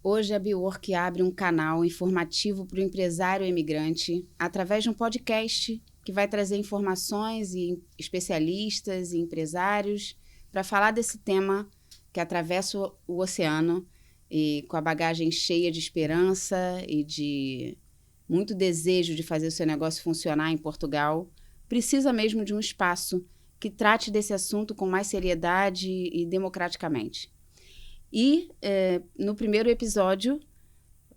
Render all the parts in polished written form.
Hoje a Bework abre um canal informativo para o empresário imigrante através de um podcast que vai trazer informações e especialistas e empresários para falar desse tema que atravessa o oceano e com a bagagem cheia de esperança e de muito desejo de fazer o seu negócio funcionar em Portugal, precisa mesmo de um espaço que trate desse assunto com mais seriedade e democraticamente. E no primeiro episódio,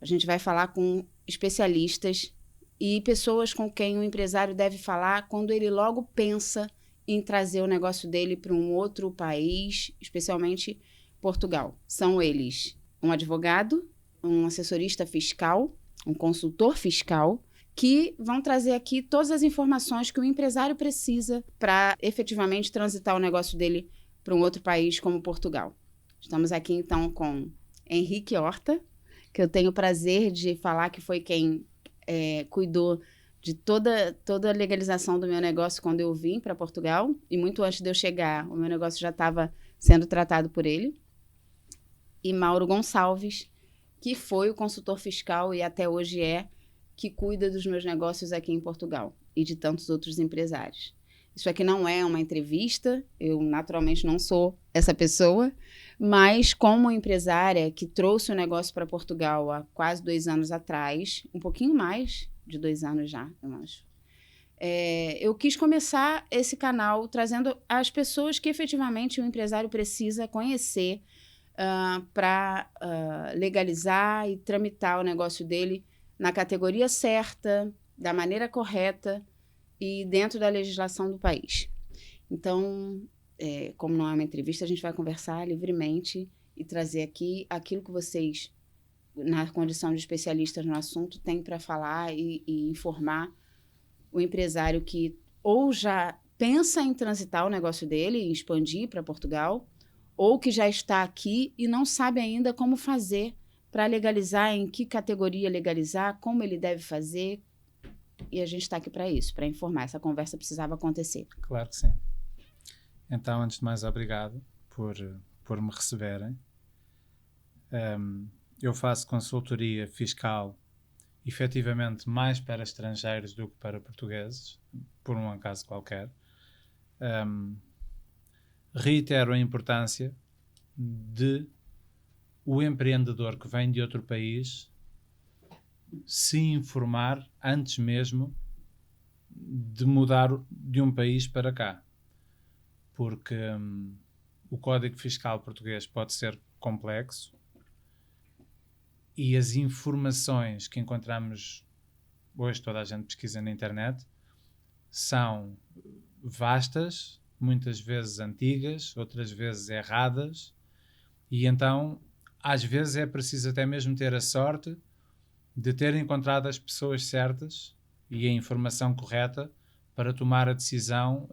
a gente vai falar com especialistas e pessoas com quem o empresário deve falar quando ele logo pensa em trazer o negócio dele para um outro país, especialmente Portugal. São eles um advogado, um assessorista fiscal, um consultor fiscal, que vão trazer aqui todas as informações que o empresário precisa para efetivamente transitar o negócio dele para um outro país como Portugal. Estamos aqui, então, com Henrique Horta, que eu tenho o prazer de falar que foi quem cuidou de toda a legalização do meu negócio quando eu vim para Portugal. E muito antes de eu chegar, o meu negócio já estava sendo tratado por ele. E Mauro Gonçalves, que foi o consultor fiscal e até hoje que cuida dos meus negócios aqui em Portugal e de tantos outros empresários. Isso aqui não é uma entrevista, eu naturalmente não sou essa pessoa, mas como empresária que trouxe o negócio para Portugal há quase 2 anos atrás, um pouquinho mais de 2 anos já, eu acho, eu quis começar esse canal trazendo as pessoas que efetivamente o empresário precisa conhecer para legalizar e tramitar o negócio dele na categoria certa, da maneira correta e dentro da legislação do país. Então, como não é uma entrevista, a gente vai conversar livremente e trazer aqui aquilo que vocês, na condição de especialistas no assunto, têm para falar e informar o empresário que ou já pensa em transitar o negócio dele, em expandir para Portugal, ou que já está aqui e não sabe ainda como fazer para legalizar, em que categoria legalizar, como ele deve fazer. E a gente está aqui para isso, para informar. Essa conversa precisava acontecer. Claro que sim. Então, antes de mais, obrigado por me receberem. Eu faço consultoria fiscal, efetivamente, mais para estrangeiros do que para portugueses, por um acaso qualquer. Reitero a importância de o empreendedor que vem de outro país se informar antes mesmo de mudar de um país para cá. Porque o Código Fiscal português pode ser complexo e as informações que encontramos hoje, toda a gente pesquisa na internet, são vastas, muitas vezes antigas, outras vezes erradas, e então às vezes é preciso até mesmo ter a sorte de ter encontrado as pessoas certas e a informação correta para tomar a decisão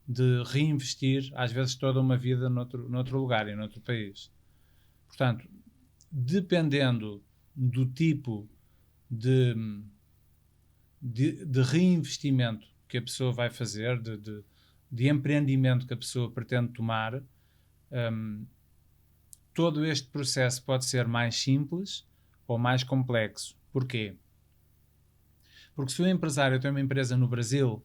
de reinvestir, às vezes, toda uma vida noutro lugar e noutro país. Portanto, dependendo do tipo de reinvestimento que a pessoa vai fazer, de empreendimento que a pessoa pretende tomar, todo este processo pode ser mais simples ou mais complexo. Porquê? Porque se o empresário tem uma empresa no Brasil,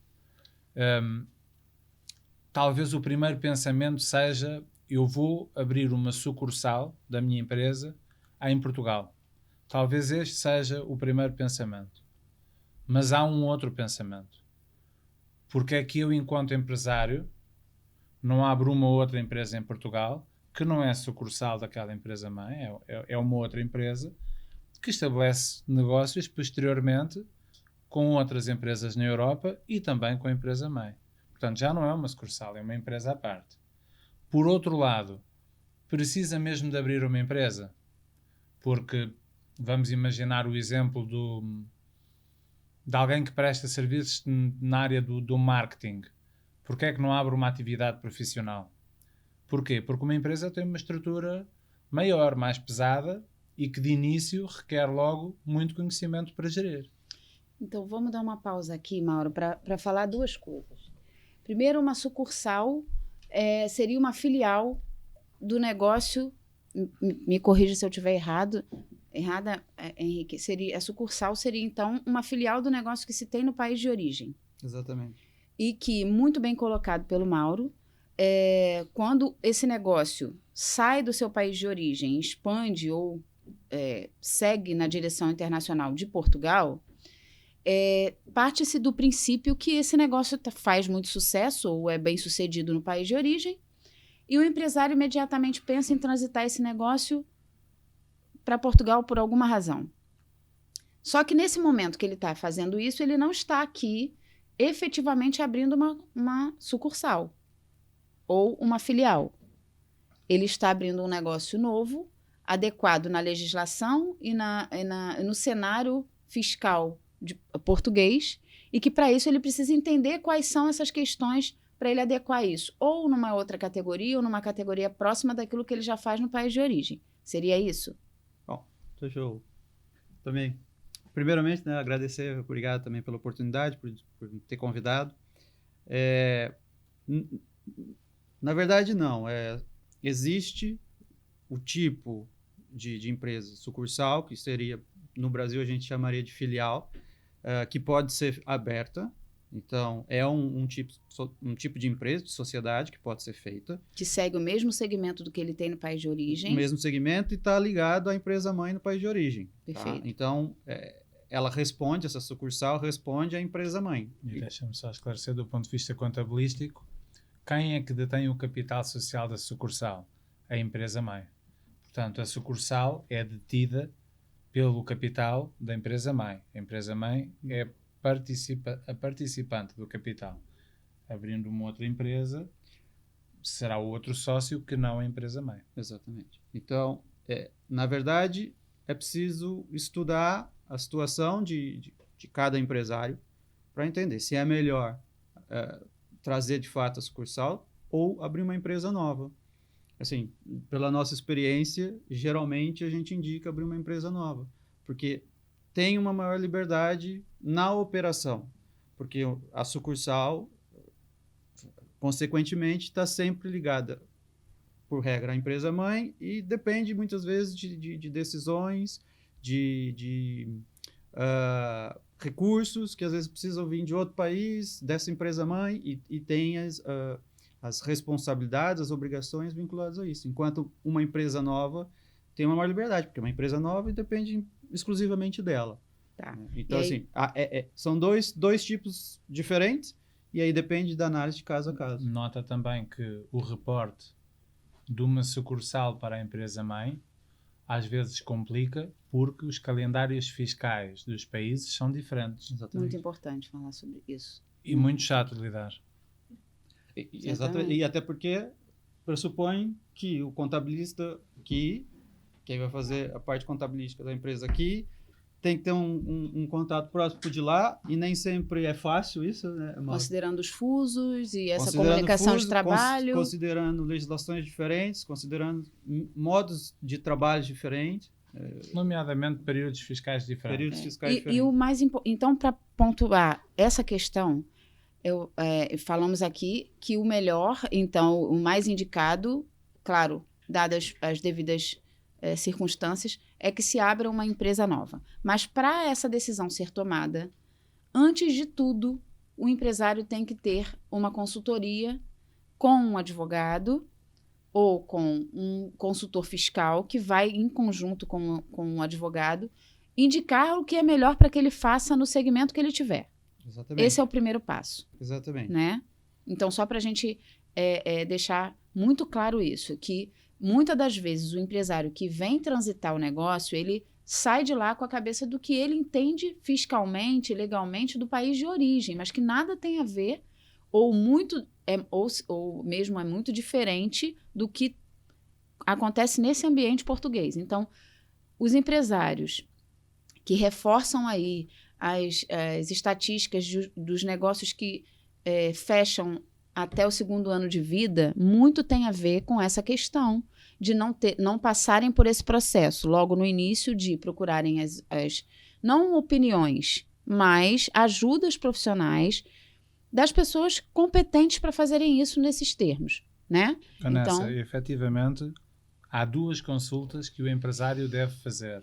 talvez o primeiro pensamento seja: eu vou abrir uma sucursal da minha empresa em Portugal. Talvez este seja o primeiro pensamento. Mas há um outro pensamento. Porque é que eu, enquanto empresário, não abro uma outra empresa em Portugal, que não é sucursal daquela empresa-mãe, é uma outra empresa, que estabelece negócios posteriormente com outras empresas na Europa e também com a empresa-mãe. Portanto, já não é uma sucursal, é uma empresa à parte. Por outro lado, precisa mesmo de abrir uma empresa, porque vamos imaginar o exemplo de alguém que presta serviços na área do marketing. Porquê é que não abre uma atividade profissional? Porquê? Porque uma empresa tem uma estrutura maior, mais pesada e que de início requer logo muito conhecimento para gerir. Então, vamos dar uma pausa aqui, Mauro, para falar 2 coisas. Primeiro, uma sucursal seria uma filial do negócio me corrija se eu estiver errada, Henrique, a sucursal seria, então, uma filial do negócio que se tem no país de origem. Exatamente. E que, muito bem colocado pelo Mauro, quando esse negócio sai do seu país de origem, expande ou segue na direção internacional de Portugal, parte-se do princípio que esse negócio faz muito sucesso ou é bem sucedido no país de origem, e o empresário imediatamente pensa em transitar esse negócio para Portugal por alguma razão. Só que nesse momento que ele está fazendo isso, ele não está aqui efetivamente abrindo uma sucursal ou uma filial. Ele está abrindo um negócio novo, adequado na legislação e no cenário fiscal português, e que para isso ele precisa entender quais são essas questões para ele adequar isso, ou numa outra categoria, ou numa categoria próxima daquilo que ele já faz no país de origem. Seria isso? Bom, deixa eu também, primeiramente, né, agradecer, obrigado também pela oportunidade, por me ter convidado. Na verdade, não. Existe o tipo de empresa sucursal, que seria, no Brasil a gente chamaria de filial, que pode ser aberta. Então, é um tipo de empresa, de sociedade que pode ser feita. Que segue o mesmo segmento do que ele tem no país de origem. O mesmo segmento e está ligado à empresa-mãe no país de origem. Perfeito. Tá? Então, essa sucursal responde à empresa-mãe. E deixa-me só esclarecer, do ponto de vista contabilístico, quem é que detém o capital social da sucursal? A empresa-mãe. Portanto, a sucursal é detida pelo capital da empresa-mãe. A empresa-mãe é a participante do capital. Abrindo uma outra empresa, será o outro sócio que não a empresa-mãe. Exatamente. Então, na verdade, é preciso estudar a situação de cada empresário para entender se é melhor trazer de fato a sucursal ou abrir uma empresa nova. Assim, pela nossa experiência, geralmente a gente indica abrir uma empresa nova, porque tem uma maior liberdade na operação, porque a sucursal, consequentemente, está sempre ligada, por regra, à empresa-mãe e depende muitas vezes de decisões, de recursos que às vezes precisam vir de outro país, dessa empresa-mãe, e tem as responsabilidades, as obrigações vinculadas a isso. Enquanto uma empresa nova tem uma maior liberdade, porque uma empresa nova depende exclusivamente dela. Tá. Então, assim, são dois tipos diferentes, e aí depende da análise de caso a caso. Nota também que o reporte de uma sucursal para a empresa-mãe às vezes complica, porque os calendários fiscais dos países são diferentes. Exatamente. Muito importante falar sobre isso. E muito chato de lidar. Exatamente. E até porque pressupõe que o contabilista aqui, quem vai fazer a parte contabilística da empresa aqui, tem que ter um contato próximo de lá, e nem sempre é fácil isso, né? Considerando os fusos e essa comunicação de trabalho. Considerando legislações diferentes, considerando modos de trabalho diferentes. Nomeadamente períodos fiscais diferentes. E o mais então, para pontuar essa questão, falamos aqui que o melhor, então, o mais indicado, claro, dadas as devidas circunstâncias, é que se abra uma empresa nova. Mas para essa decisão ser tomada, antes de tudo, o empresário tem que ter uma consultoria com um advogado ou com um consultor fiscal que vai, em conjunto com um advogado, indicar o que é melhor para que ele faça no segmento que ele tiver. Exatamente. Esse é o primeiro passo. Exatamente. Né? Então, só para a gente deixar muito claro isso, que muitas das vezes o empresário que vem transitar o negócio, ele sai de lá com a cabeça do que ele entende fiscalmente, legalmente do país de origem, mas que nada tem a ver ou mesmo é muito diferente do que acontece nesse ambiente português. Então, os empresários que reforçam aí as estatísticas dos negócios que fecham até o 2º ano de vida, muito tem a ver com essa questão de não passarem por esse processo logo no início, de procurarem não opiniões, mas ajudas profissionais das pessoas competentes para fazerem isso nesses termos, né? Vanessa, efetivamente, há 2 consultas que o empresário deve fazer.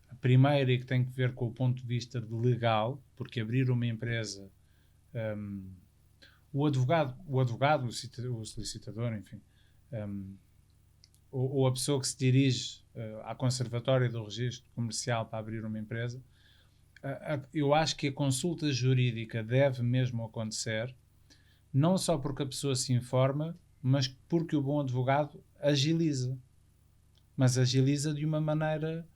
A primeira, e que tem que ver com o ponto de vista legal, porque abrir uma empresa, o advogado, o solicitador, enfim, ou a pessoa que se dirige à conservatória do registro comercial para abrir uma empresa, eu acho que a consulta jurídica deve mesmo acontecer, não só porque a pessoa se informa, mas porque o bom advogado agiliza. Mas agiliza de uma maneira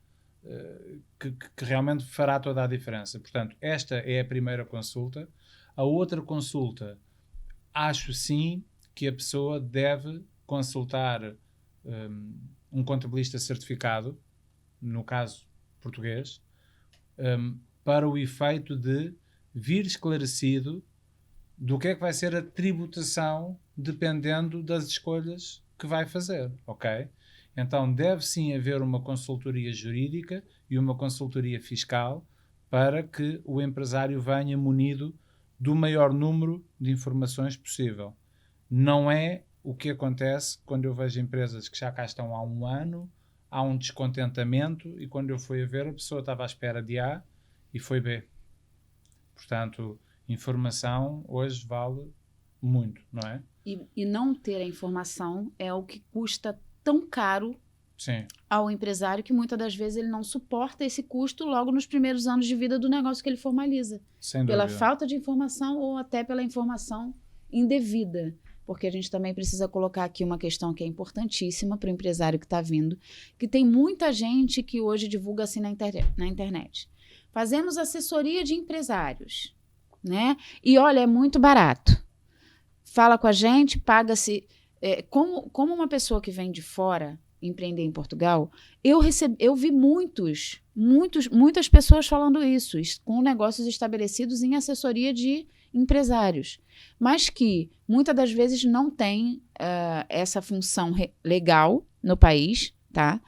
que realmente fará toda a diferença. Portanto, esta é a primeira consulta. A outra consulta, acho sim que a pessoa deve consultar um contabilista certificado, no caso português, para o efeito de vir esclarecido do que é que vai ser a tributação dependendo das escolhas que vai fazer, ok? Então deve sim haver uma consultoria jurídica e uma consultoria fiscal para que o empresário venha munido do maior número de informações possível. Não é o que acontece quando eu vejo empresas que já cá estão há um ano, há um descontentamento e quando eu fui a ver a pessoa estava à espera de A e foi B. Portanto, informação hoje vale muito, não é? E não ter a informação é o que custa tão caro Sim. ao empresário que muitas das vezes ele não suporta esse custo logo nos primeiros anos de vida do negócio que ele formaliza. Sem pela dúvida. falta de informação ou até pela informação indevida. Porque a gente também precisa colocar aqui uma questão que é importantíssima para o empresário que está vindo, que tem muita gente que hoje divulga assim na internet. Fazemos assessoria de empresários, né? E olha, é muito barato. Fala com a gente, paga-se... como uma pessoa que vem de fora empreender em Portugal, eu vi muitas pessoas falando isso, com negócios estabelecidos em assessoria de empresários, mas que muitas das vezes não tem essa função legal no país, tá?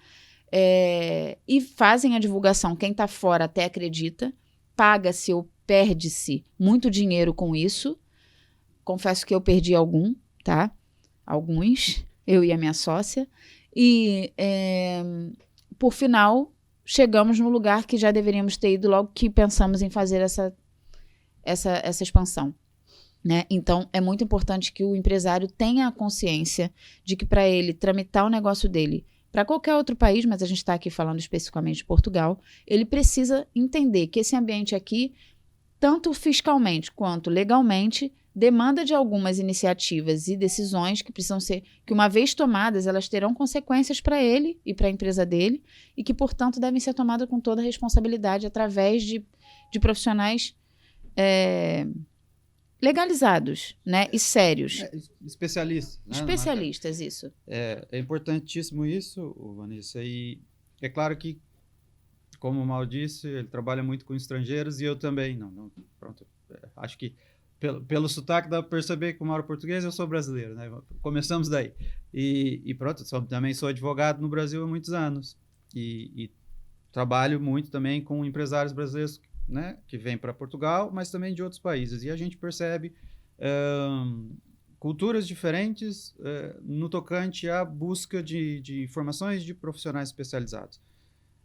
E fazem a divulgação, quem está fora até acredita, paga-se ou perde-se muito dinheiro com isso. Confesso que eu perdi tá? Alguns, eu e a minha sócia. E, por final, chegamos no lugar que já deveríamos ter ido logo que pensamos em fazer essa expansão, né? Então, é muito importante que o empresário tenha a consciência de que para ele tramitar o negócio dele para qualquer outro país, mas a gente está aqui falando especificamente de Portugal, ele precisa entender que esse ambiente aqui, tanto fiscalmente quanto legalmente, demanda de algumas iniciativas e decisões que precisam ser, que uma vez tomadas, elas terão consequências para ele e para a empresa dele e que, portanto, devem ser tomadas com toda a responsabilidade através de profissionais legalizados, né? E sérios. Especialistas. Né? Especialistas, isso. É importantíssimo isso, Vanessa, e é claro que, como o Mal disse, ele trabalha muito com estrangeiros e eu também. Pronto, acho que pelo sotaque dá para perceber que o Mauro é português, eu sou brasileiro, né? Começamos daí. E pronto, também sou advogado no Brasil há muitos anos. E trabalho muito também com empresários brasileiros, né, que vêm para Portugal, mas também de outros países. E a gente percebe culturas diferentes no tocante à busca de informações de profissionais especializados.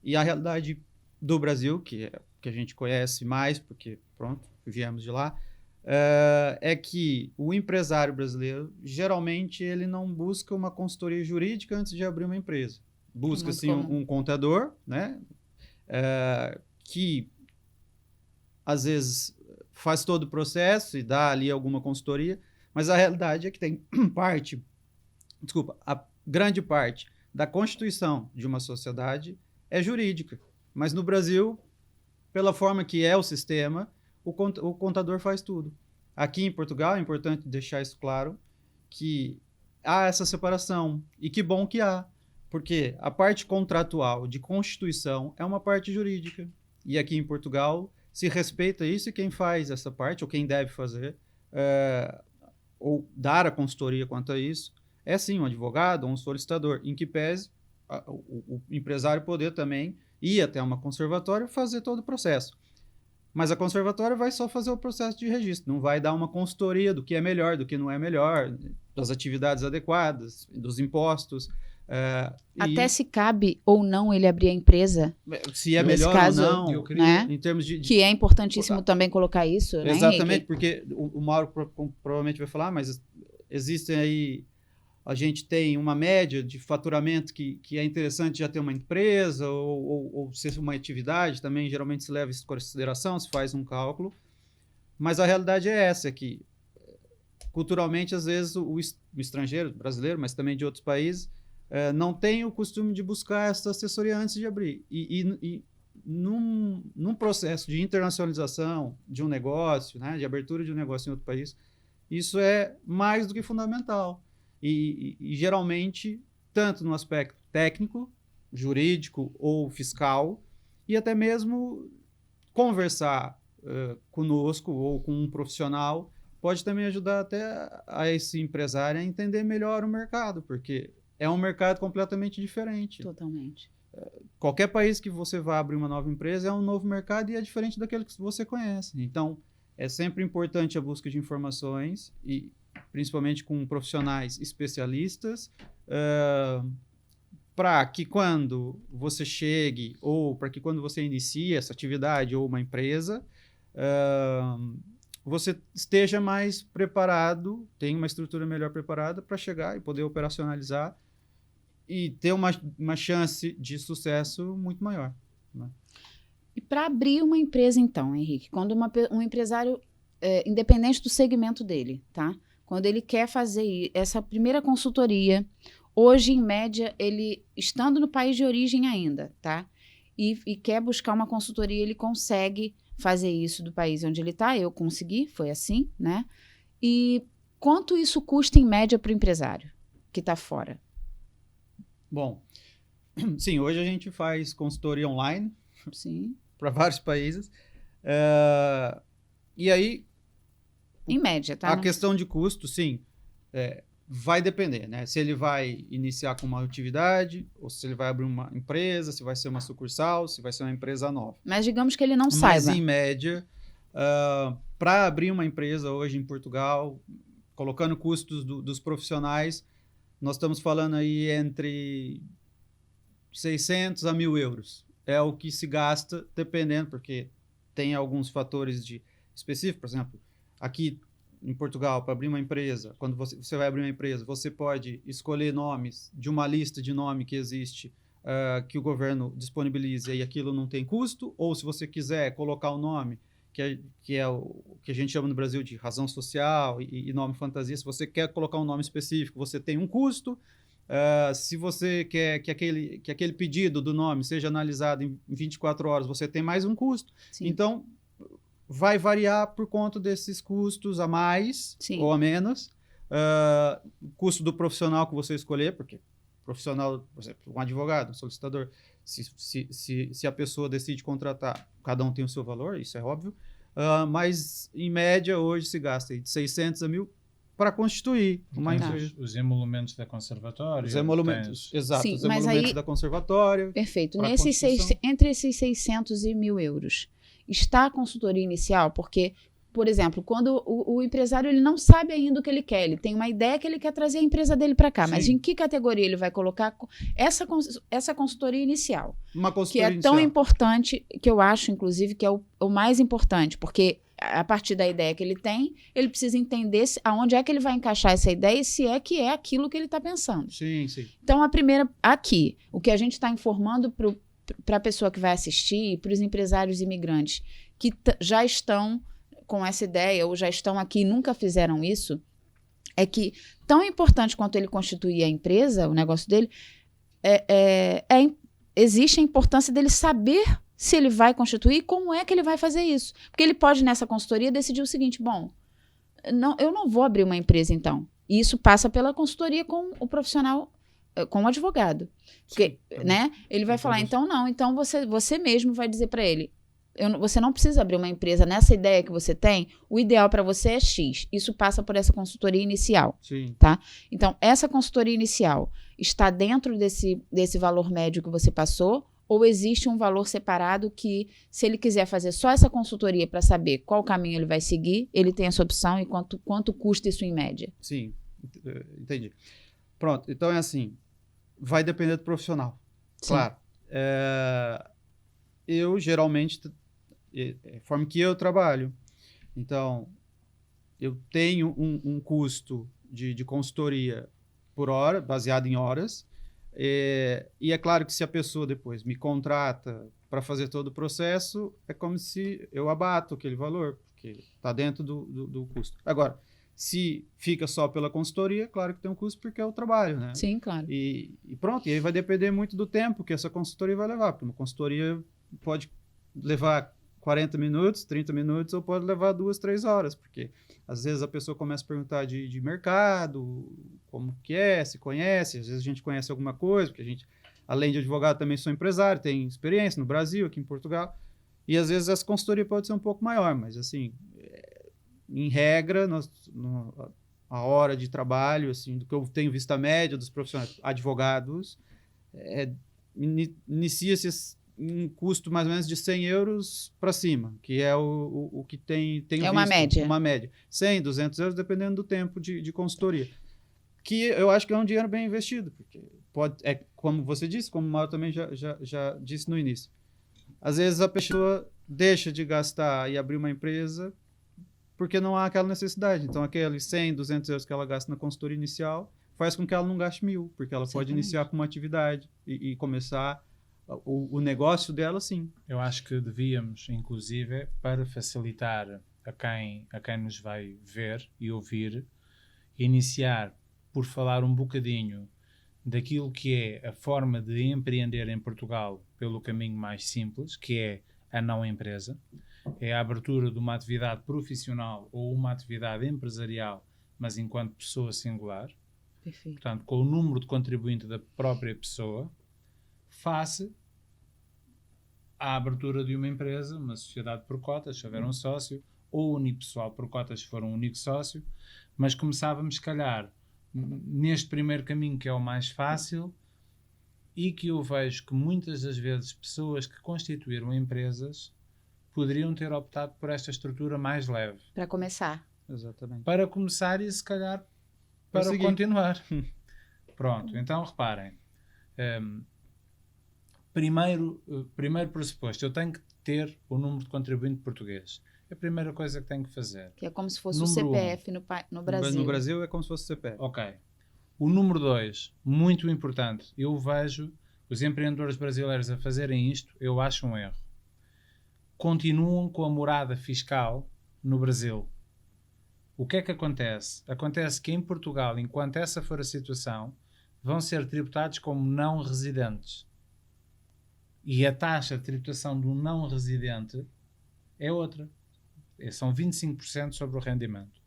E a realidade do Brasil, que a gente conhece mais, porque, pronto, viemos de lá, é que o empresário brasileiro, geralmente, ele não busca uma consultoria jurídica antes de abrir uma empresa. Busca, sim, um contador, né, que, às vezes, faz todo o processo e dá ali alguma consultoria, mas a realidade é que tem a grande parte da constituição de uma sociedade é jurídica. Mas no Brasil, pela forma que é o sistema, o contador faz tudo. Aqui em Portugal, é importante deixar isso claro, que há essa separação. E que bom que há, porque a parte contratual de constituição é uma parte jurídica. E aqui em Portugal se respeita isso, e quem faz essa parte, ou quem deve fazer, ou dar a consultoria quanto a isso, é sim um advogado ou um solicitador, em que pese o empresário poder também ir até uma conservatória e fazer todo o processo. Mas a conservatória vai só fazer o processo de registro, não vai dar uma consultoria do que é melhor, do que não é melhor, das atividades adequadas, dos impostos. Até se cabe ou não ele abrir a empresa. Se é nesse melhor caso, ou não, né? em termos de... Que é importantíssimo também colocar isso, né, Exatamente, Henrique? porque o Mauro provavelmente vai falar, mas existem aí... A gente tem uma média de faturamento que é interessante já ter uma empresa ou ser uma atividade, também geralmente se leva isso em consideração, se faz um cálculo, mas a realidade é essa, que culturalmente, às vezes, o estrangeiro, brasileiro, mas também de outros países, não tem o costume de buscar essa assessoria antes de abrir. E num processo de internacionalização de um negócio, né, de abertura de um negócio em outro país, isso é mais do que fundamental. E geralmente, tanto no aspecto técnico, jurídico ou fiscal, e até mesmo conversar conosco ou com um profissional pode também ajudar até a esse empresário a entender melhor o mercado, porque é um mercado completamente diferente. Totalmente. Qualquer país que você vá abrir uma nova empresa é um novo mercado e é diferente daquele que você conhece. Então, é sempre importante a busca de informações e principalmente com profissionais especialistas, para que quando você chegue ou para que quando você inicie essa atividade ou uma empresa, você esteja mais preparado, tenha uma estrutura melhor preparada para chegar e poder operacionalizar e ter uma chance de sucesso muito maior, né? E para abrir uma empresa, então, Henrique, quando um empresário, independente do segmento dele, tá? Quando ele quer fazer essa primeira consultoria, hoje, em média, ele, estando no país de origem ainda, tá? E quer buscar uma consultoria, ele consegue fazer isso do país onde ele está. Eu consegui, foi assim, né? E quanto isso custa, em média, para o empresário que está fora? Bom, sim, hoje a gente faz consultoria online para vários países. E aí... Em média, tá? A questão de custo, sim, vai depender, né? Se ele vai iniciar com uma atividade, ou se ele vai abrir uma empresa, se vai ser uma sucursal, se vai ser uma empresa nova. Mas digamos que ele não saiba. Mas, em média, para abrir uma empresa hoje em Portugal, colocando custos dos profissionais, nós estamos falando aí entre 600 a 1.000 euros. É o que se gasta, dependendo, porque tem alguns fatores específicos, por exemplo, aqui em Portugal, para abrir uma empresa, quando você vai abrir uma empresa, você pode escolher nomes de uma lista de nome que existe, que o governo disponibiliza e aquilo não tem custo, ou se você quiser colocar o nome, que é o que a gente chama no Brasil de razão social e nome fantasia, se você quer colocar um nome específico, você tem um custo. Se você quer que aquele pedido do nome seja analisado em 24 horas, você tem mais um custo. Sim. Então, vai variar por conta desses custos a mais, sim, ou a menos. Custo do profissional que você escolher, porque profissional, por exemplo, um advogado, um solicitador, se a pessoa decide contratar, cada um tem o seu valor, isso é óbvio, mas em média hoje se gasta de 600 a 1.000 para constituir uma empresa. Os emolumentos da conservatória. Os emolumentos, exato, sim, os emolumentos da conservatória. Perfeito. Entre esses 600 e 1.000 euros, está a consultoria inicial? Porque, por exemplo, quando o empresário ele não sabe ainda o que ele quer, ele tem uma ideia que ele quer trazer a empresa dele para cá, sim, mas em que categoria ele vai colocar essa consultoria inicial? Uma consultoria que é tão importante, que eu acho, inclusive, que é o mais importante, porque a partir da ideia que ele tem, ele precisa entender aonde é que ele vai encaixar essa ideia e se é que é aquilo que ele está pensando. Sim, sim. Então, a primeira, aqui, o que a gente está informando para a pessoa que vai assistir, para os empresários imigrantes que já estão com essa ideia ou já estão aqui e nunca fizeram isso, é que tão importante quanto ele constituir a empresa, o negócio dele, existe a importância dele saber se ele vai constituir e como é que ele vai fazer isso. Porque ele pode, nessa consultoria, decidir o seguinte, bom, eu não vou abrir uma empresa, então. E isso passa pela consultoria com o profissional, com o advogado. Porque, né, ele vai falar, então você mesmo vai dizer para ele, você não precisa abrir uma empresa nessa ideia que você tem, o ideal para você é X. Isso passa por essa consultoria inicial. Sim. Tá? Então, essa consultoria inicial está dentro desse valor médio que você passou, ou existe um valor separado que, se ele quiser fazer só essa consultoria para saber qual caminho ele vai seguir, ele tem essa opção e quanto custa isso em média? Sim, entendi. Pronto, então é assim, vai depender do profissional. Sim. Claro. Eu, geralmente, é a forma que eu trabalho. Então, eu tenho um custo de consultoria por hora, baseado em horas. E é claro que se a pessoa depois me contrata para fazer todo o processo, é como se eu abato aquele valor, porque está dentro do custo. Agora, se fica só pela consultoria, claro que tem um custo porque é o trabalho, né? Sim, claro. E pronto, e aí vai depender muito do tempo que essa consultoria vai levar, porque uma consultoria pode levar 40 minutos, 30 minutos, ou pode levar 2, 3 horas, porque às vezes a pessoa começa a perguntar de mercado, como que é, se conhece, às vezes a gente conhece alguma coisa, porque a gente, além de advogado, também sou empresário, tem experiência no Brasil, aqui em Portugal, e às vezes essa consultoria pode ser um pouco maior, mas assim, em regra, a hora de trabalho, assim, do que eu tenho visto a média dos profissionais advogados, inicia-se um custo mais ou menos de 100 euros para cima, que é o que tem É uma média. Uma média. 100, 200 euros, dependendo do tempo de consultoria. Que eu acho que é um dinheiro bem investido, porque como você disse, como o Mauro também já disse no início. Às vezes a pessoa deixa de gastar e abrir uma empresa porque não há aquela necessidade. Então, aqueles 100, 200 euros que ela gasta na consultoria inicial faz com que ela não gaste 1.000, porque ela pode iniciar com uma atividade e começar o negócio dela, sim. Eu acho que devíamos, inclusive, para facilitar a quem nos vai ver e ouvir, iniciar por falar um bocadinho daquilo que é a forma de empreender em Portugal pelo caminho mais simples, que é a não empresa. É a abertura de uma atividade profissional ou uma atividade empresarial, mas enquanto pessoa singular. Perfeito. Portanto, com o número de contribuinte da própria pessoa, face à abertura de uma empresa, uma sociedade por cotas, se houver um sócio, ou unipessoal por cotas, se for um único sócio, mas começávamos, se calhar, neste primeiro caminho, que é o mais fácil, e que eu vejo que muitas das vezes pessoas que constituíram empresas poderiam ter optado por esta estrutura mais leve. Para começar. Exatamente. Para começar e, se calhar, para continuar. Pronto, então reparem. Primeiro pressuposto, eu tenho que ter o número de contribuinte português. É a primeira coisa que tenho que fazer. Que é como se fosse o CPF no Brasil. No Brasil é como se fosse o CPF. Ok. O número 2, muito importante. Eu vejo os empreendedores brasileiros a fazerem isto, eu acho um erro. Continuam com a morada fiscal no Brasil. O que é que acontece? Acontece que em Portugal, enquanto essa for a situação, vão ser tributados como não residentes. E a taxa de tributação do não residente é outra. São 25% sobre o rendimento.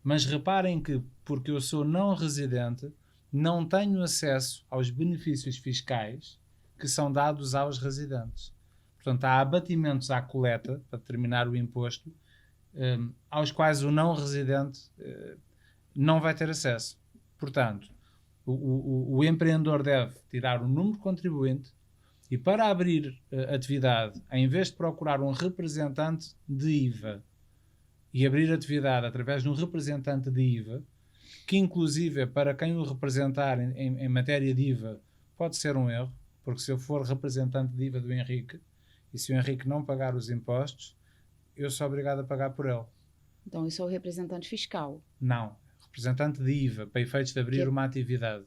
Mas reparem que, porque eu sou não residente, não tenho acesso aos benefícios fiscais que são dados aos residentes. Portanto, há abatimentos à coleta, para determinar o imposto, aos quais o não residente não vai ter acesso. Portanto, o empreendedor deve tirar o número de contribuinte e, para abrir atividade, em vez de procurar um representante de IVA e abrir atividade através de um representante de IVA, que inclusive para quem o representar em matéria de IVA pode ser um erro, porque se eu for representante de IVA do Henrique e se o Henrique não pagar os impostos, eu sou obrigado a pagar por ele. Então, isso é o representante fiscal. Não. Representante de IVA, para efeitos de abrir uma atividade.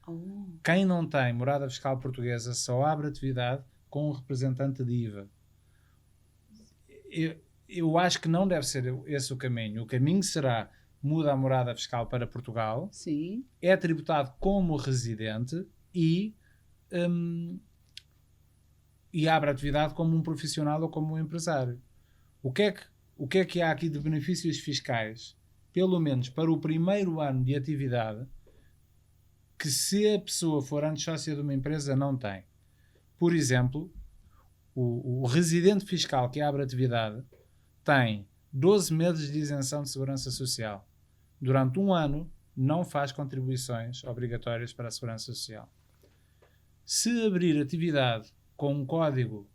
Oh. Quem não tem morada fiscal portuguesa só abre atividade com um representante de IVA. Eu acho que não deve ser esse o caminho. O caminho será: muda a morada fiscal para Portugal, sim, é tributado como residente e abre atividade como um profissional ou como um empresário. O que é que há aqui de benefícios fiscais, pelo menos para o primeiro ano de atividade, que se a pessoa for antes sócia de uma empresa não tem? Por exemplo, o residente fiscal que abre atividade tem 12 meses de isenção de segurança social. Durante um ano não faz contribuições obrigatórias para a segurança social. Se abrir atividade com um código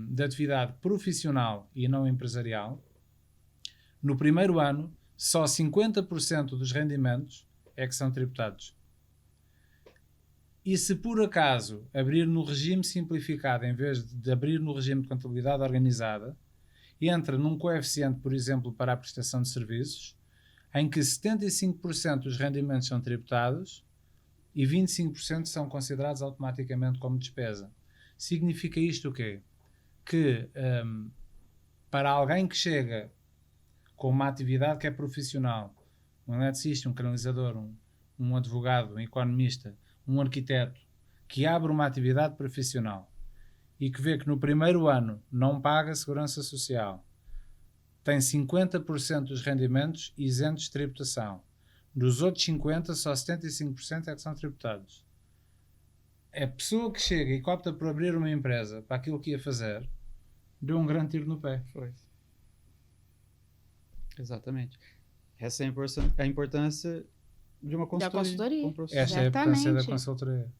de atividade profissional e não empresarial, no primeiro ano só 50% dos rendimentos é que são tributados. E se por acaso abrir no regime simplificado, em vez de abrir no regime de contabilidade organizada, entra num coeficiente, por exemplo, para a prestação de serviços, em que 75% dos rendimentos são tributados e 25% são considerados automaticamente como despesa. Significa isto o quê? Que para alguém que chega com uma atividade que é profissional, um eletricista, um canalizador, um advogado, um economista, um arquiteto, que abre uma atividade profissional e que vê que no primeiro ano não paga segurança social, tem 50% dos rendimentos isentos de tributação. Dos outros 50%, só 75% é que são tributados. A pessoa que chega e opta por abrir uma empresa para aquilo que ia fazer, deu um grande tiro no pé. Foi. Exatamente. Essa é a importância de uma consultoria. Da consultoria. Esta é a importância da consultoria.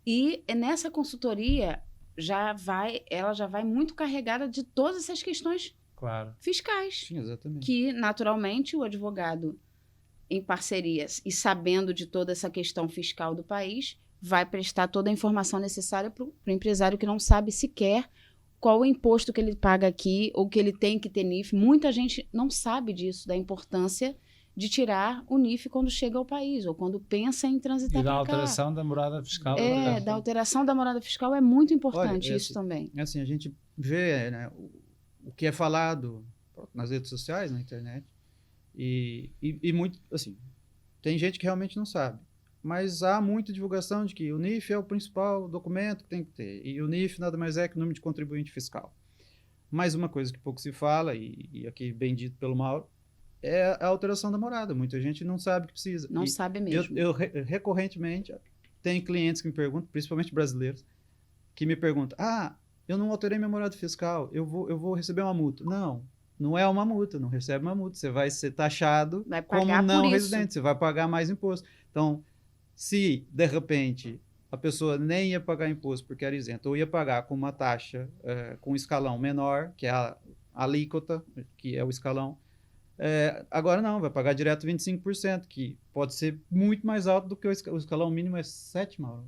E nessa consultoria ela já vai muito carregada de todas essas questões fiscais. Sim, exatamente. Que, naturalmente, o advogado, em parcerias e sabendo de toda essa questão fiscal do país, vai prestar toda a informação necessária para o empresário que não sabe sequer qual o imposto que ele paga aqui ou que ele tem que ter NIF. Muita gente não sabe disso, da importância de tirar o NIF quando chega ao país ou quando pensa em transitar para cá. E da alteração da morada fiscal. Da alteração da morada fiscal é muito importante. Olha, isso também. Assim, a gente vê, né, o que é falado nas redes sociais, na internet, e muito, assim, tem gente que realmente não sabe. Mas há muita divulgação de que o NIF é o principal documento que tem que ter. E o NIF nada mais é que o número de contribuinte fiscal. Mais uma coisa que pouco se fala, e aqui bem dito pelo Mauro, é a alteração da morada. Muita gente não sabe que precisa. Não sabe mesmo. Eu recorrentemente, tem clientes que me perguntam, principalmente brasileiros, que me perguntam, eu não alterei minha morada fiscal, eu vou receber uma multa. Não é uma multa, não recebe uma multa. Você vai ser taxado como não residente, você vai pagar mais imposto. Então, se, de repente, a pessoa nem ia pagar imposto porque era isenta, ou ia pagar com uma taxa com um escalão menor, que é a alíquota, que é o escalão, agora não, vai pagar direto 25%, que pode ser muito mais alto do que o escalão mínimo é 7%, Mauro.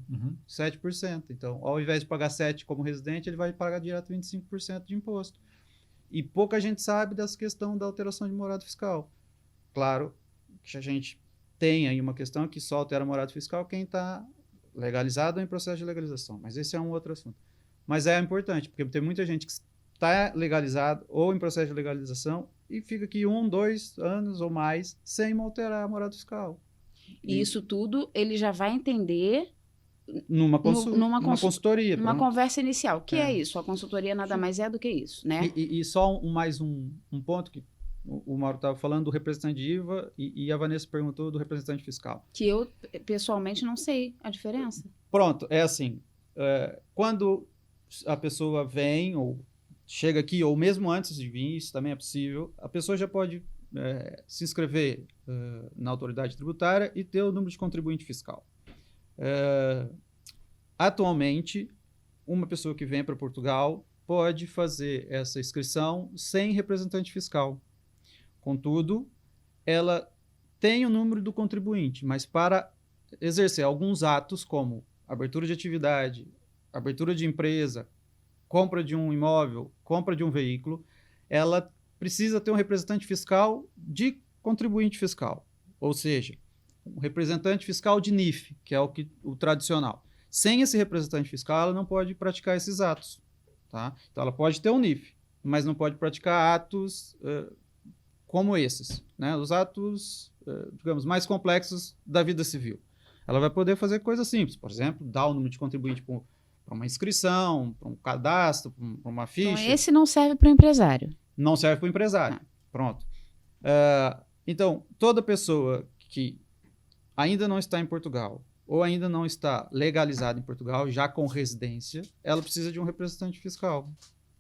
7%. Então, ao invés de pagar 7% como residente, ele vai pagar direto 25% de imposto. E pouca gente sabe dessa questão da alteração de morada fiscal. Claro que a gente tem aí uma questão que só altera a morada fiscal quem está legalizado ou em processo de legalização. Mas esse é um outro assunto. Mas é importante, porque tem muita gente que está legalizado ou em processo de legalização e fica aqui 1, 2 anos ou mais sem alterar a morada fiscal. E isso tudo ele já vai entender numa consultoria. Numa conversa inicial. O que é isso? A consultoria nada mais é do que isso, né? E só mais um ponto que o Mauro estava falando do representante de IVA e a Vanessa perguntou do representante fiscal. Que eu, pessoalmente, não sei a diferença. Pronto, é assim. Quando a pessoa vem ou chega aqui, ou mesmo antes de vir, isso também é possível, a pessoa já pode se inscrever na autoridade tributária e ter o número de contribuinte fiscal. Atualmente, uma pessoa que vem para Portugal pode fazer essa inscrição sem representante fiscal. Contudo, ela tem o número do contribuinte, mas para exercer alguns atos como abertura de atividade, abertura de empresa, compra de um imóvel, compra de um veículo, ela precisa ter um representante fiscal de contribuinte fiscal, ou seja, um representante fiscal de NIF, que é o tradicional. Sem esse representante fiscal, ela não pode praticar esses atos. Tá? Então, ela pode ter um NIF, mas não pode praticar atos como esses, né? Os atos, digamos, mais complexos da vida civil. Ela vai poder fazer coisas simples, por exemplo, dar o número de contribuinte para uma inscrição, para um cadastro, para uma ficha. Então, esse não serve para o empresário. Não serve para o empresário. Pronto. Então, toda pessoa que ainda não está em Portugal ou ainda não está legalizada em Portugal, já com residência, ela precisa de um representante fiscal,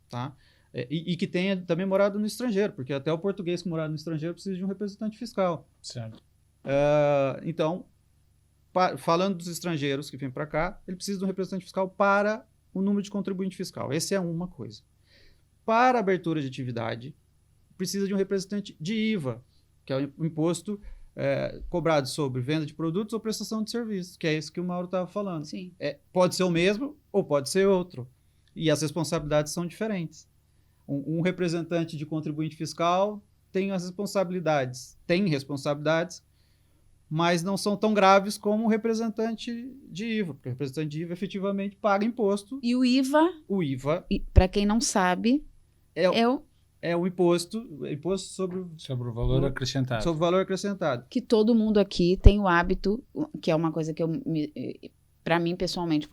tá? E que tenha também morado no estrangeiro, porque até o português que morado no estrangeiro precisa de um representante fiscal. Certo. Então, falando dos estrangeiros que vêm para cá, ele precisa de um representante fiscal para o número de contribuinte fiscal. Essa é uma coisa. Para abertura de atividade, precisa de um representante de IVA, que é o imposto cobrado sobre venda de produtos ou prestação de serviços, que é isso que o Mauro estava falando. Sim. Pode ser o mesmo ou pode ser outro. E as responsabilidades são diferentes. Um representante de contribuinte fiscal tem responsabilidades, mas não são tão graves como o representante de IVA, porque o representante de IVA efetivamente paga imposto. E o IVA, para quem não sabe, é o imposto sobre o valor acrescentado. Sobre o valor acrescentado. Que todo mundo aqui tem o hábito, que é uma coisa que para mim pessoalmente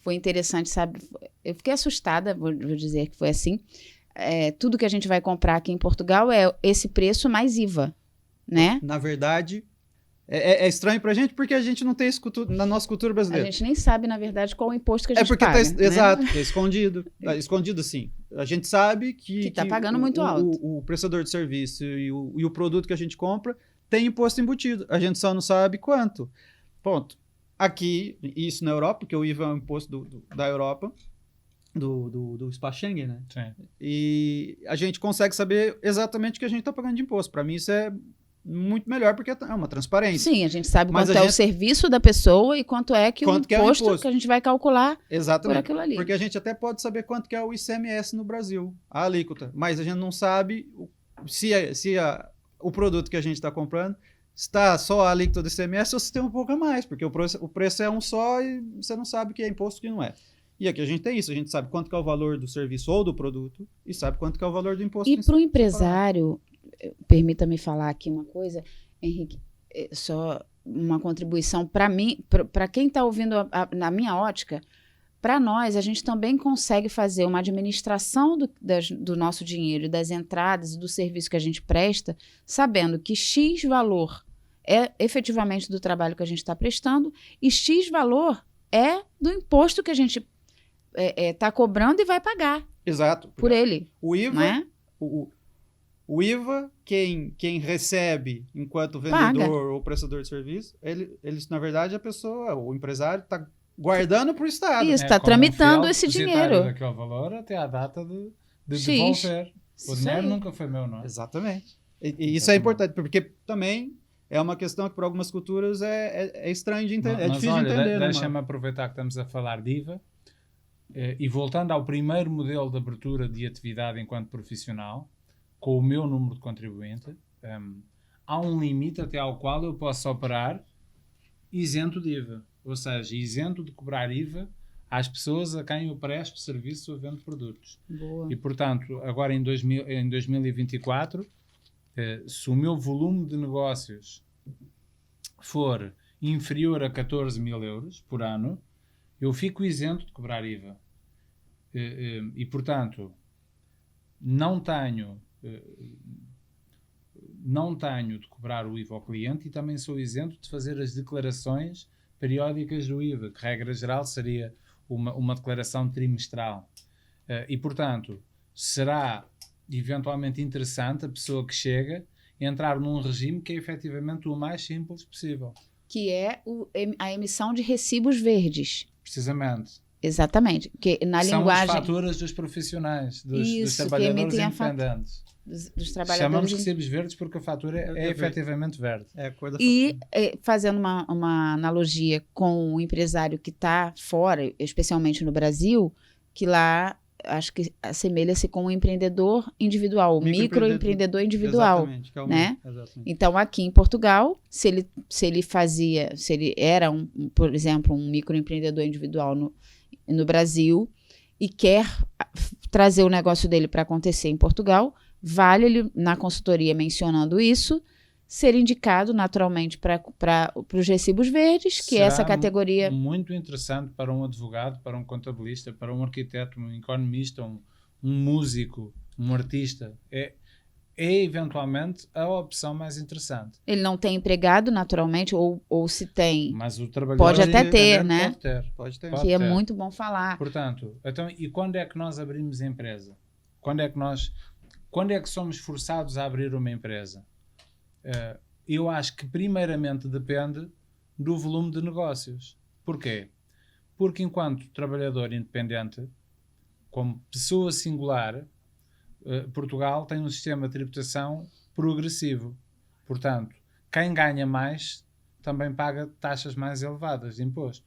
foi interessante, sabe? Eu fiquei assustada, vou dizer que foi assim. Tudo que a gente vai comprar aqui em Portugal é esse preço mais IVA, né? Na verdade, é estranho pra gente porque a gente não tem isso na nossa cultura brasileira. A gente nem sabe, na verdade, qual o imposto que a gente paga. Né? Exato, é escondido. Escondido, sim. A gente sabe que está pagando muito alto. O prestador de serviço e o produto que a gente compra tem imposto embutido. A gente só não sabe quanto. Ponto. Aqui, isso na Europa, porque o IVA é um imposto da Europa, do espaço Schengen, né? Sim. E a gente consegue saber exatamente o que a gente está pagando de imposto. Para mim, isso é muito melhor, porque é uma transparência. Sim, a gente sabe quanto é o serviço da pessoa e quanto é que o imposto que a gente vai calcular. Exatamente, por aquilo ali. Porque a gente até pode saber quanto que é o ICMS no Brasil, a alíquota, mas a gente não sabe se o produto que a gente está comprando está só a alíquota do ICMS ou se tem um pouco a mais, porque o preço é um só e você não sabe o que é imposto e o que não é. E aqui a gente tem isso, a gente sabe quanto que é o valor do serviço ou do produto e sabe quanto que é o valor do imposto. E para o empresário, permita-me falar aqui uma coisa, Henrique, só uma contribuição para mim, para quem está ouvindo na minha ótica, para nós, a gente também consegue fazer uma administração do nosso dinheiro, das entradas e do serviço que a gente presta, sabendo que X valor é efetivamente do trabalho que a gente está prestando e X valor é do imposto que a gente está cobrando e vai pagar. Exato. Por ele. O IVA, não é? O IVA, quem recebe enquanto vendedor ou prestador de serviço, eles, na verdade, o empresário está guardando para o Estado. Isso, está tramitando esse dinheiro. Daquele valor até a data de devolver. O dinheiro nunca foi meu, não é? Exatamente. E isso é importante, porque também é uma questão que para algumas culturas é estranho de entender, é difícil de entender. Deixa-me aproveitar que estamos a falar de IVA e voltando ao primeiro modelo de abertura de atividade enquanto profissional, com o meu número de contribuinte, há um limite até ao qual eu posso operar isento de IVA. Ou seja, isento de cobrar IVA às pessoas a quem eu presto serviço ou vendo produtos. Boa. E, portanto, agora em 2024, se o meu volume de negócios for inferior a 14 mil euros por ano, eu fico isento de cobrar IVA. E, portanto, não tenho de cobrar o IVA ao cliente e também sou isento de fazer as declarações periódicas do IVA, que regra geral seria uma declaração trimestral. E, portanto, será eventualmente interessante a pessoa que chega entrar num regime que é efetivamente o mais simples possível. Que é a emissão de recibos verdes. Precisamente. Exatamente. Que na são linguagem... as faturas dos profissionais, dos trabalhadores independentes. Dos trabalhadores. Chamamos recibos verdes porque a fatura é efetivamente verde. É a cor da e fazendo uma analogia com o empresário que está fora, especialmente no Brasil, que lá acho que assemelha-se com o empreendedor individual, o microempreendedor individual. Exatamente, que é o né? Exatamente. Então, aqui em Portugal, se ele era, por exemplo, um microempreendedor individual no Brasil e quer trazer o negócio dele para acontecer em Portugal, vale ele, na consultoria mencionando isso, ser indicado naturalmente para os recibos verdes, que será é essa categoria... muito interessante para um advogado, para um contabilista, para um arquiteto, um economista, um músico, um artista. É eventualmente a opção mais interessante. Ele não tem empregado naturalmente, ou se tem... Mas o trabalhador pode até ter, né? Pode ter. Que é muito bom falar. Portanto, então, e quando é que nós abrimos a empresa? Quando é que somos forçados a abrir uma empresa? Eu acho que primeiramente depende do volume de negócios. Porquê? Porque enquanto trabalhador independente, como pessoa singular, Portugal tem um sistema de tributação progressivo. Portanto, quem ganha mais também paga taxas mais elevadas de imposto.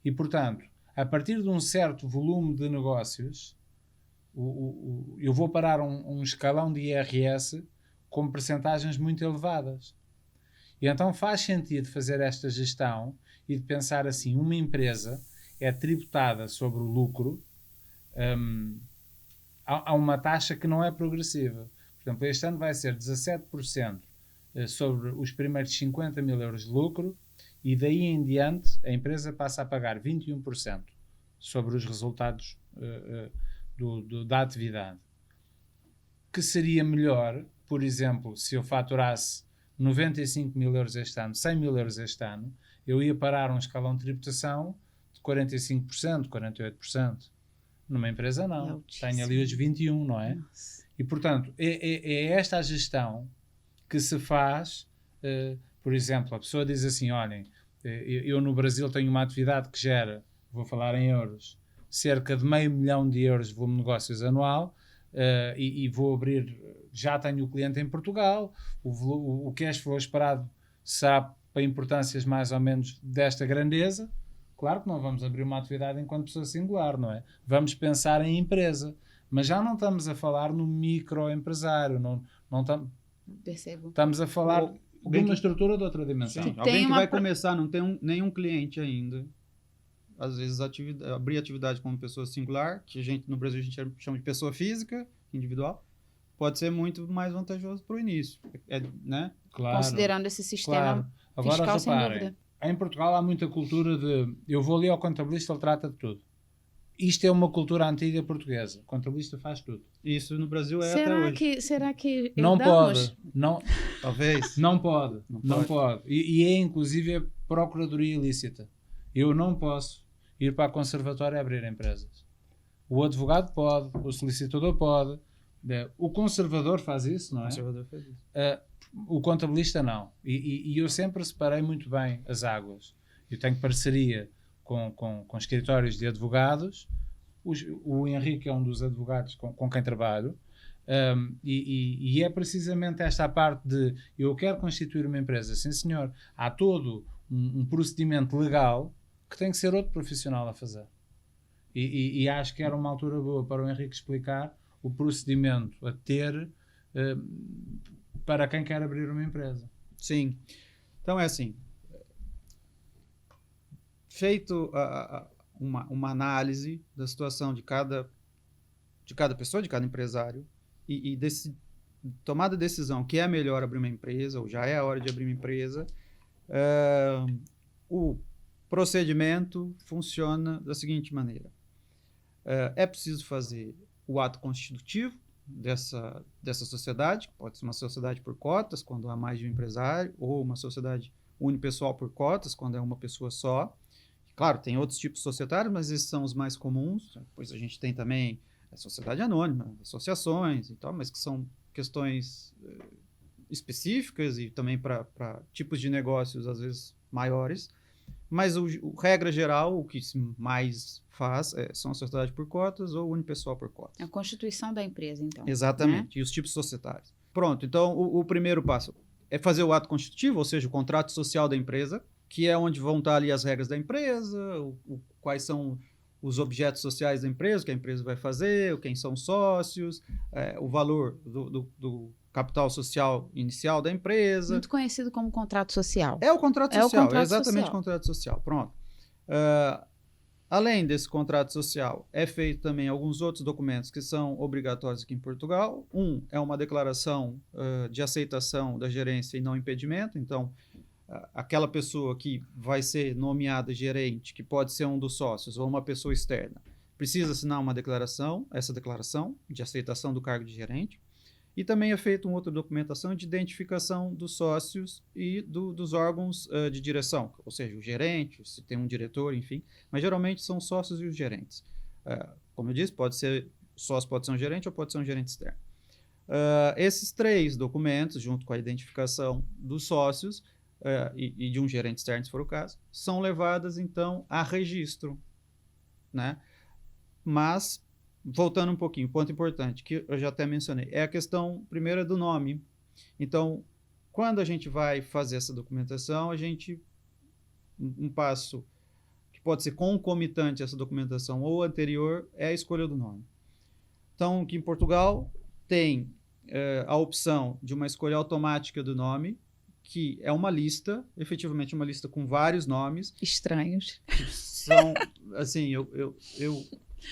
E, portanto, a partir de um certo volume de negócios, eu vou parar um escalão de IRS com percentagens muito elevadas. E então faz sentido fazer esta gestão e de pensar assim, uma empresa é tributada sobre o lucro a uma taxa que não é progressiva. Por exemplo, este ano vai ser 17% sobre os primeiros 50 mil euros de lucro e daí em diante a empresa passa a pagar 21% sobre os resultados da atividade. Que seria melhor, por exemplo, se eu faturasse 95 mil euros este ano, 100 mil euros este ano, eu ia parar um escalão de tributação de 45%, 48%. Numa empresa não. Tenho ali os 21%, não é? Nossa. E, portanto, é esta a gestão que se faz. Por exemplo, a pessoa diz assim, olhem, eu no Brasil tenho uma atividade que gera, vou falar em euros, cerca de €500 mil de volume de negócios anual, e vou abrir, já tenho o cliente em Portugal, o cash flow esperado será para importâncias mais ou menos desta grandeza. Claro que não vamos abrir uma atividade enquanto pessoa singular, não é? Vamos pensar em empresa, mas já não estamos a falar no microempresário, Percebo. estamos a falar de uma estrutura de outra dimensão. Sim, alguém que vai começar, não tem nenhum cliente ainda. Às vezes abrir atividade como pessoa singular, que no Brasil a gente chama de pessoa física, individual, pode ser muito mais vantajoso para o início, né? Claro, considerando esse sistema claro. Agora, fiscal, sem reparem, dúvida. em Portugal há muita cultura de eu vou ali ao contabilista, ele trata de tudo. Isto é uma cultura antiga portuguesa. O contabilista faz tudo. Isso no Brasil é até hoje. Será que não pode. Não, talvez. Não pode. Não pode. E é inclusive a procuradoria ilícita. Eu não posso ir para a conservatória abrir empresas. O advogado pode, o solicitador pode, o conservador faz isso, não é? O conservador faz isso. O contabilista não. E eu sempre separei muito bem as águas. Eu tenho parceria com escritórios de advogados. O Henrique é um dos advogados com quem trabalho. E é precisamente esta a parte de eu quero constituir uma empresa. Sim, senhor. Há todo um procedimento legal que tem que ser outro profissional a fazer. E acho que era uma altura boa para o Henrique explicar o procedimento a ter para quem quer abrir uma empresa. Sim. Então é assim, feito uma análise da situação de cada pessoa, de cada empresário, e tomada a decisão que é melhor abrir uma empresa, ou já é a hora de abrir uma empresa, o procedimento funciona da seguinte maneira. É preciso fazer o ato constitutivo dessa sociedade, que pode ser uma sociedade por cotas, quando há mais de um empresário, ou uma sociedade unipessoal por cotas, quando é uma pessoa só. Claro, tem outros tipos societários, mas esses são os mais comuns. Depois a gente tem também a sociedade anônima, associações e tal, mas que são questões específicas e também para tipos de negócios, às vezes, maiores. Mas, regra geral, o que se mais faz são a sociedade por cotas ou unipessoal por cotas. É a constituição da empresa, então. Exatamente, né? E os tipos societários. Pronto, então o primeiro passo é fazer o ato constitutivo, ou seja, o contrato social da empresa, que é onde vão estar ali as regras da empresa, quais são os objetos sociais da empresa, o que a empresa vai fazer, quem são sócios, o valor do capital social inicial da empresa. Muito conhecido como contrato social. É o contrato social, contrato exatamente social. O contrato social. Pronto. Além desse contrato social, é feito também alguns outros documentos que são obrigatórios aqui em Portugal. É uma declaração de aceitação da gerência e não impedimento. Então, aquela pessoa que vai ser nomeada gerente, que pode ser um dos sócios ou uma pessoa externa, precisa assinar essa declaração de aceitação do cargo de gerente. E também é feita uma outra documentação de identificação dos sócios e dos órgãos de direção, ou seja, o gerente, se tem um diretor, enfim, mas geralmente são os sócios e os gerentes. Como eu disse, sócio pode ser um gerente ou pode ser um gerente externo. Esses 3 documentos, junto com a identificação dos sócios e de um gerente externo, se for o caso, são levadas, então, a registro, né? Mas, voltando um pouquinho, ponto importante, que eu já até mencionei, é a questão, primeira, do nome. Então, Quando a gente vai fazer essa documentação, um passo que pode ser concomitante a essa documentação ou anterior é a escolha do nome. Então, aqui em Portugal, tem a opção de uma escolha automática do nome, que é uma lista, efetivamente uma lista com vários nomes. Estranhos. São, assim, eu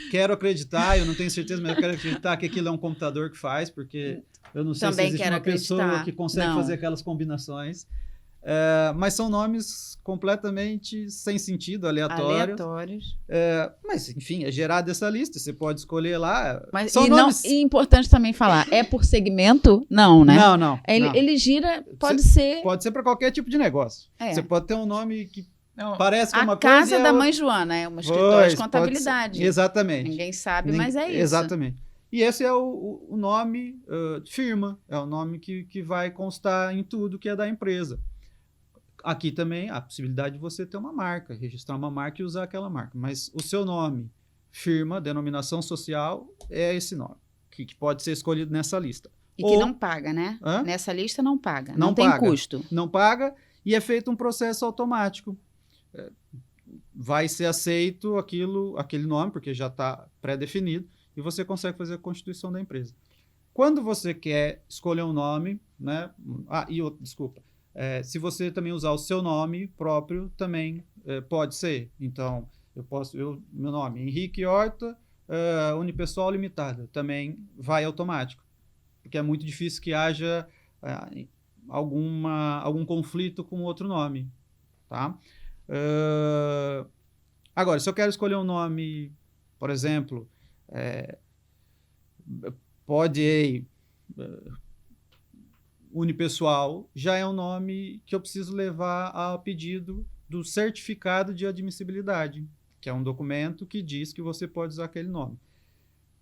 quero acreditar, eu não tenho certeza, mas eu quero acreditar que aquilo é um computador que faz, porque eu não sei Também se existe quero uma pessoa acreditar. que consegue Não. fazer aquelas combinações. Mas são nomes completamente sem sentido, aleatórios. Aleatórios. Mas, enfim, é gerada essa lista, você pode escolher lá. Mas, São e nomes... é importante também falar, é por segmento? Não, né? Não. Ele gira, pode ser... Pode ser para qualquer tipo de negócio. É. Você pode ter um nome que Não, parece que é uma A coisa casa e é da outra. mãe Joana é um escritório Pois, de contabilidade. pode ser. Exatamente. Ninguém sabe, mas é isso. Exatamente. E esse é o nome firma, é o nome que vai constar em tudo que é da empresa. Aqui também há a possibilidade de você ter uma marca, registrar uma marca e usar aquela marca. Mas o seu nome, firma, denominação social, é esse nome, que pode ser escolhido nessa lista. E que não paga, né? Hã? Nessa lista não paga. Não Não tem paga. custo. Não paga e é feito um processo automático. Vai ser aceito aquele nome, porque já está pré-definido, e você consegue fazer a constituição da empresa. Quando você quer escolher um nome, né? Desculpa. Se você também usar o seu nome próprio, também pode ser. Então, meu nome, Henrique Horta, Unipessoal Limitada, também vai automático. Porque é muito difícil que haja algum conflito com outro nome. Tá? Agora, se eu quero escolher um nome, por exemplo, Unipessoal, já é um nome que eu preciso levar a pedido do certificado de admissibilidade, que é um documento que diz que você pode usar aquele nome.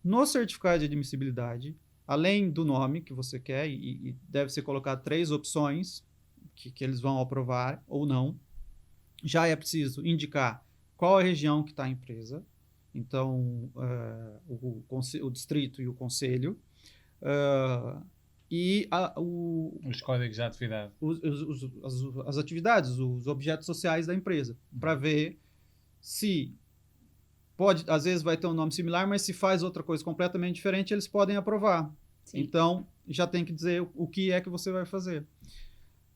No certificado de admissibilidade, além do nome que você quer, e deve ser colocado 3 opções que eles vão aprovar ou não, já é preciso indicar qual a região que está a empresa, então o distrito e o concelho, e os códigos de atividade. as atividades, os objetos sociais da empresa, para ver se às vezes vai ter um nome similar, mas se faz outra coisa completamente diferente, eles podem aprovar. Sim. Então, já tem que dizer o que é que você vai fazer.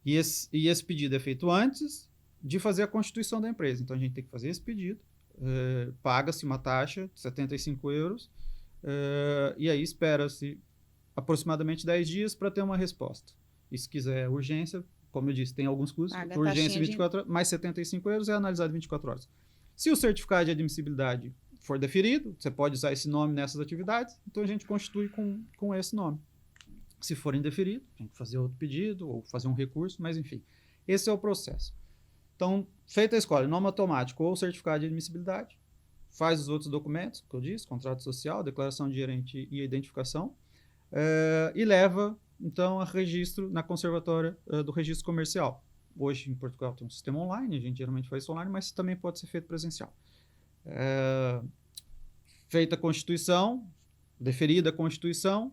E esse pedido é feito antes de fazer a constituição da empresa. Então, a gente tem que fazer esse pedido, paga-se uma taxa de 75 euros, e aí espera-se aproximadamente 10 dias para ter uma resposta. E se quiser urgência, como eu disse, tem alguns custos. Paga a Urgência taxinha 24 horas, mais 75 euros é analisado em 24 horas. Se o certificado de admissibilidade for deferido, você pode usar esse nome nessas atividades, então a gente constitui com esse nome. Se for indeferido, tem que fazer outro pedido ou fazer um recurso, mas enfim, esse é o processo. Então, feita a escolha, nome automático ou certificado de admissibilidade, faz os outros documentos, que eu disse, contrato social, declaração de gerente e identificação, e leva, então, a registro na conservatória do registro comercial. Hoje, em Portugal, tem um sistema online, a gente geralmente faz isso online, mas também pode ser feito presencial. Feita a constituição, deferida a constituição,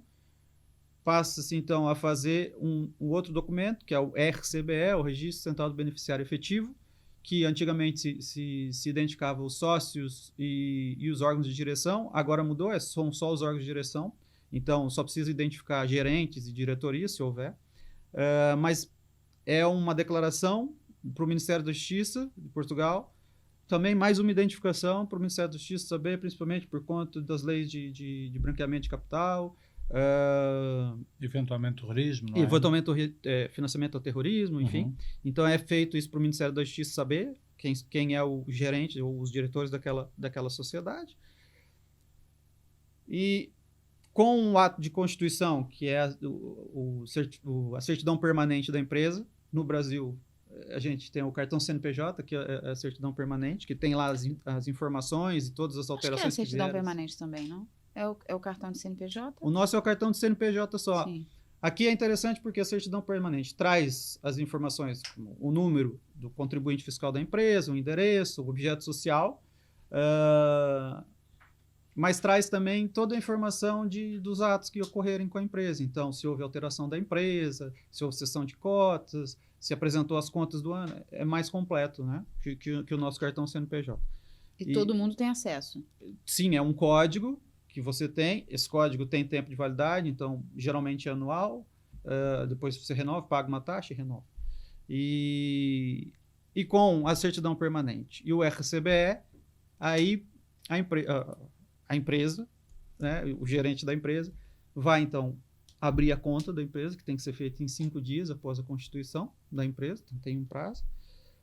passa-se, então, a fazer um outro documento, que é o RCBE, o Registro Central do Beneficiário Efetivo, que antigamente se identificava os sócios e os órgãos de direção, agora mudou, são só os órgãos de direção, então só precisa identificar gerentes e diretoria, se houver, mas é uma declaração para o Ministério da Justiça de Portugal, também mais uma identificação para o Ministério da Justiça saber, principalmente por conta das leis de branqueamento de capital, eventualmente terrorismo, não é? eventualmente financiamento ao terrorismo, enfim. Uhum. Então é feito isso para o Ministério da Justiça saber quem é o gerente ou os diretores daquela sociedade. E com o ato de constituição, que é a certidão permanente da empresa, no Brasil a gente tem o cartão CNPJ, que é a certidão permanente, que tem lá as informações e todas as alterações. Acho que é a certidão vieram. permanente também, não? É o cartão de CNPJ? O nosso é o cartão de CNPJ só. Sim. Aqui é interessante porque a certidão permanente traz as informações, como o número do contribuinte fiscal da empresa, o endereço, o objeto social, mas traz também toda a informação dos atos que ocorrerem com a empresa. Então, se houve alteração da empresa, se houve cessão de cotas, se apresentou as contas do ano, é mais completo, né, que o nosso cartão CNPJ. E todo mundo tem acesso. Sim, é um código que você tem. Esse código tem tempo de validade, então geralmente é anual. Depois você renova, paga uma taxa e renova. E com a certidão permanente e o RCBE, aí a empresa, né, o gerente da empresa, vai então abrir a conta da empresa, que tem que ser feita em 5 dias após a constituição da empresa, então tem um prazo,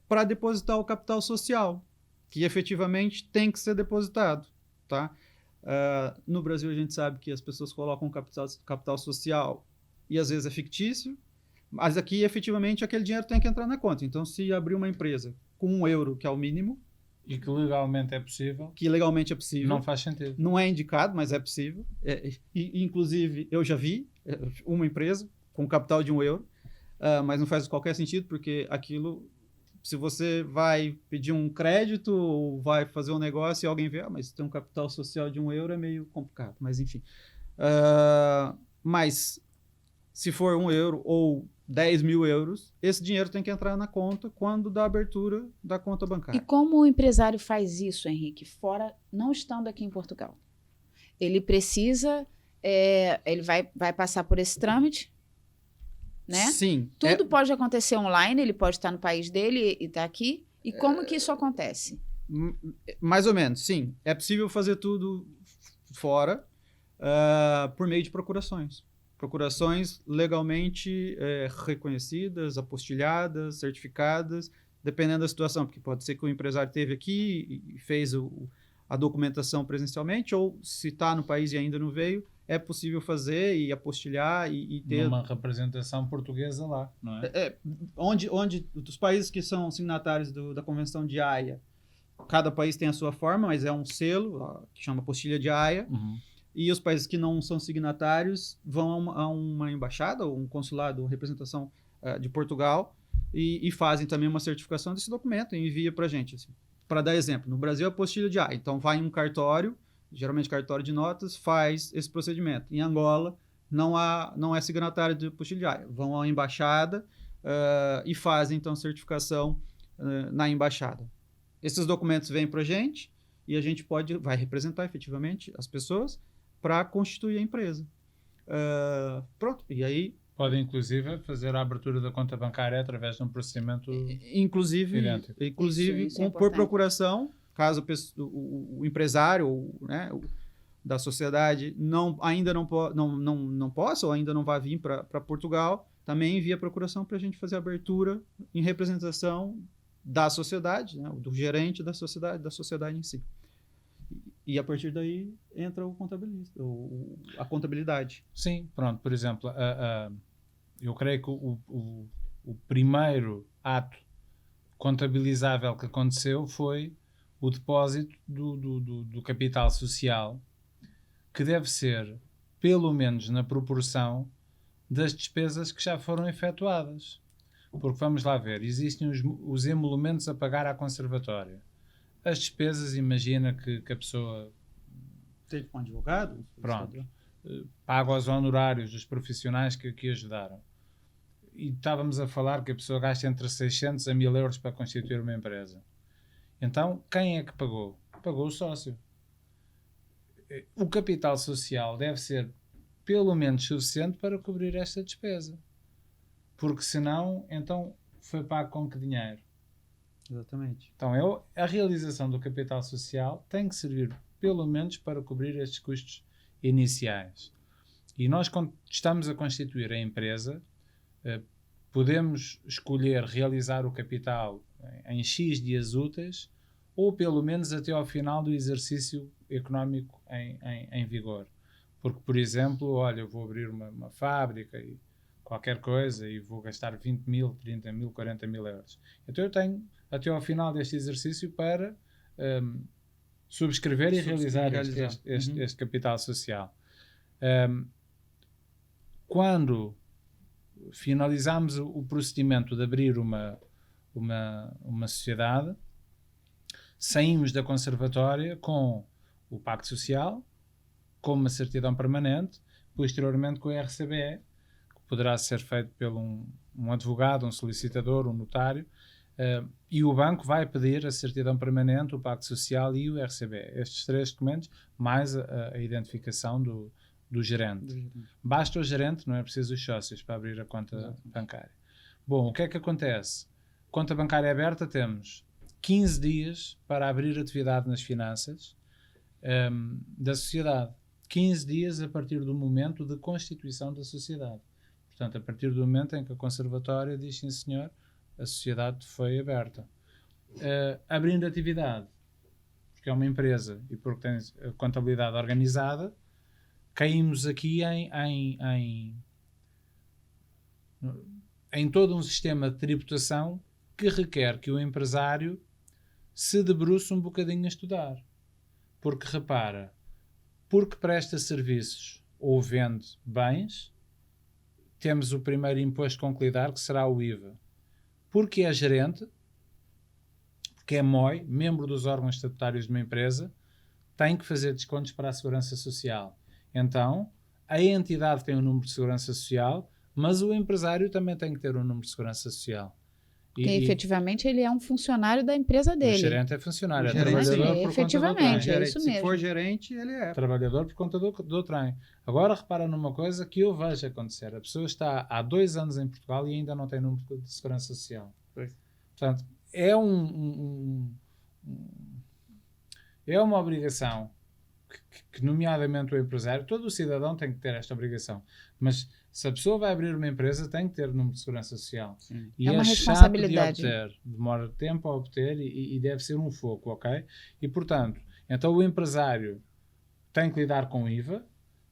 para depositar o capital social, que efetivamente tem que ser depositado, tá? No Brasil a gente sabe que as pessoas colocam capital social e às vezes é fictício, mas aqui efetivamente aquele dinheiro tem que entrar na conta. Então, se abrir uma empresa com €1, que é o mínimo, E que legalmente é possível, que legalmente é possível, não faz sentido. não é indicado, mas é possível. Inclusive, eu já vi uma empresa com capital de €1, mas não faz qualquer sentido, porque aquilo, se você vai pedir um crédito ou vai fazer um negócio e alguém vê, mas tem um capital social de €1, é meio complicado, mas enfim. Mas se for €1 ou 10 mil euros, esse dinheiro tem que entrar na conta quando da abertura da conta E bancária. como o empresário faz isso, Henrique, fora, não estando aqui em Portugal? Ele precisa, ele vai passar por esse trâmite, né? Sim. Tudo pode acontecer online, ele pode estar no país dele e estar aqui. E como que isso acontece? Mais ou menos, sim. É possível fazer tudo fora por meio de procurações. Procurações legalmente reconhecidas, apostilhadas, certificadas, dependendo da situação, porque pode ser que o empresário esteve aqui e fez a documentação presencialmente, ou se está no país e ainda não veio, é possível fazer e apostilhar e ter... Uma representação portuguesa lá, não é? Onde os países que são signatários da Convenção de Haia, cada país tem a sua forma, mas é um selo que chama Apostilha de Haia. Uhum. E os países que não são signatários vão a uma embaixada ou um consulado ou representação de Portugal e fazem também uma certificação desse documento e envia para a gente. Assim. Para dar exemplo, no Brasil é apostilha de Haia. Então vai em um cartório, geralmente cartório de notas, faz esse procedimento. Em Angola não é signatário de apostilha de Haia. Vão à embaixada e fazem então certificação na embaixada. Esses documentos vêm para a gente e a gente vai representar efetivamente as pessoas para constituir a empresa. Pronto, e aí... Pode, inclusive, fazer a abertura da conta bancária através de um procedimento Inclusive Isso por procuração, caso o empresário né, da sociedade ainda não possa ou ainda não vá vir para Portugal, também envia a procuração para a gente fazer a abertura em representação da sociedade, né, do gerente da sociedade em si. E a partir daí entra o contabilista, a contabilidade. Sim, pronto. Por exemplo, eu creio que o primeiro ato contabilizável que aconteceu foi o depósito do capital social, que deve ser, pelo menos na proporção das despesas que já foram efetuadas. Porque vamos lá ver, existem os emolumentos a pagar à conservatória. As despesas, imagina que a pessoa... Teve com um advogado? Pronto. Paga os honorários dos profissionais que ajudaram. E estávamos a falar que a pessoa gasta entre 600 a 1000 euros para constituir uma empresa. Então, quem é que pagou? Pagou o sócio. O capital social deve ser pelo menos suficiente para cobrir esta despesa. Porque senão, então, foi pago com que dinheiro? Exatamente. Então, a realização do capital social tem que servir pelo menos para cobrir estes custos iniciais. E nós, quando estamos a constituir a empresa, podemos escolher realizar o capital em X dias úteis ou pelo menos até ao final do exercício económico em vigor. Porque, por exemplo, olha, eu vou abrir uma fábrica e qualquer coisa e vou gastar 20 mil, 30 mil, 40 mil euros. Então eu tenho até ao final deste exercício para subscrever e realizar este capital social. Quando finalizamos o procedimento de abrir uma sociedade, saímos da conservatória com o Pacto Social, com uma certidão permanente, posteriormente com o RCBE, que poderá ser feito por um advogado, um solicitador, um notário, e o banco vai pedir a certidão permanente, o Pacto Social e o RCBE. Estes 3 documentos, mais a identificação do gerente. Basta o gerente, não é preciso os sócios para abrir a conta bancária. Bom, o que é que acontece? Conta bancária aberta, temos 15 dias para abrir atividade nas finanças da sociedade. 15 dias a partir do momento de constituição da sociedade. Portanto, a partir do momento em que a conservatória diz, sim senhor, a sociedade foi aberta. Abrindo atividade, porque é uma empresa e porque tem a contabilidade organizada, caímos aqui em todo um sistema de tributação que requer que o empresário se debruce um bocadinho a estudar. Porque, repara, porque presta serviços ou vende bens, temos o primeiro imposto com que lidar, que será o IVA. Porque é gerente, porque é MOI, membro dos órgãos estatutários de uma empresa, tem que fazer descontos para a Segurança Social. Então, a entidade tem um número de Segurança Social, mas o empresário também tem que ter um número de Segurança Social. Porque efetivamente ele é um funcionário da empresa dele. O gerente é funcionário, O é gerente, trabalhador sim, por efetivamente, conta do trem. é isso mesmo. Se for gerente, ele é. Trabalhador por conta do trem. Agora repara numa coisa que eu vejo acontecer. A pessoa está há 2 anos em Portugal e ainda não tem número de Segurança Social. Pois. Portanto, é é uma obrigação que, nomeadamente, o empresário, todo o cidadão tem que ter esta obrigação. Mas se a pessoa vai abrir uma empresa, tem que ter número de Segurança Social. Sim. E É uma chato responsabilidade. de obter. Demora tempo a obter e deve ser um foco, ok? E, portanto, então o empresário tem que lidar com IVA,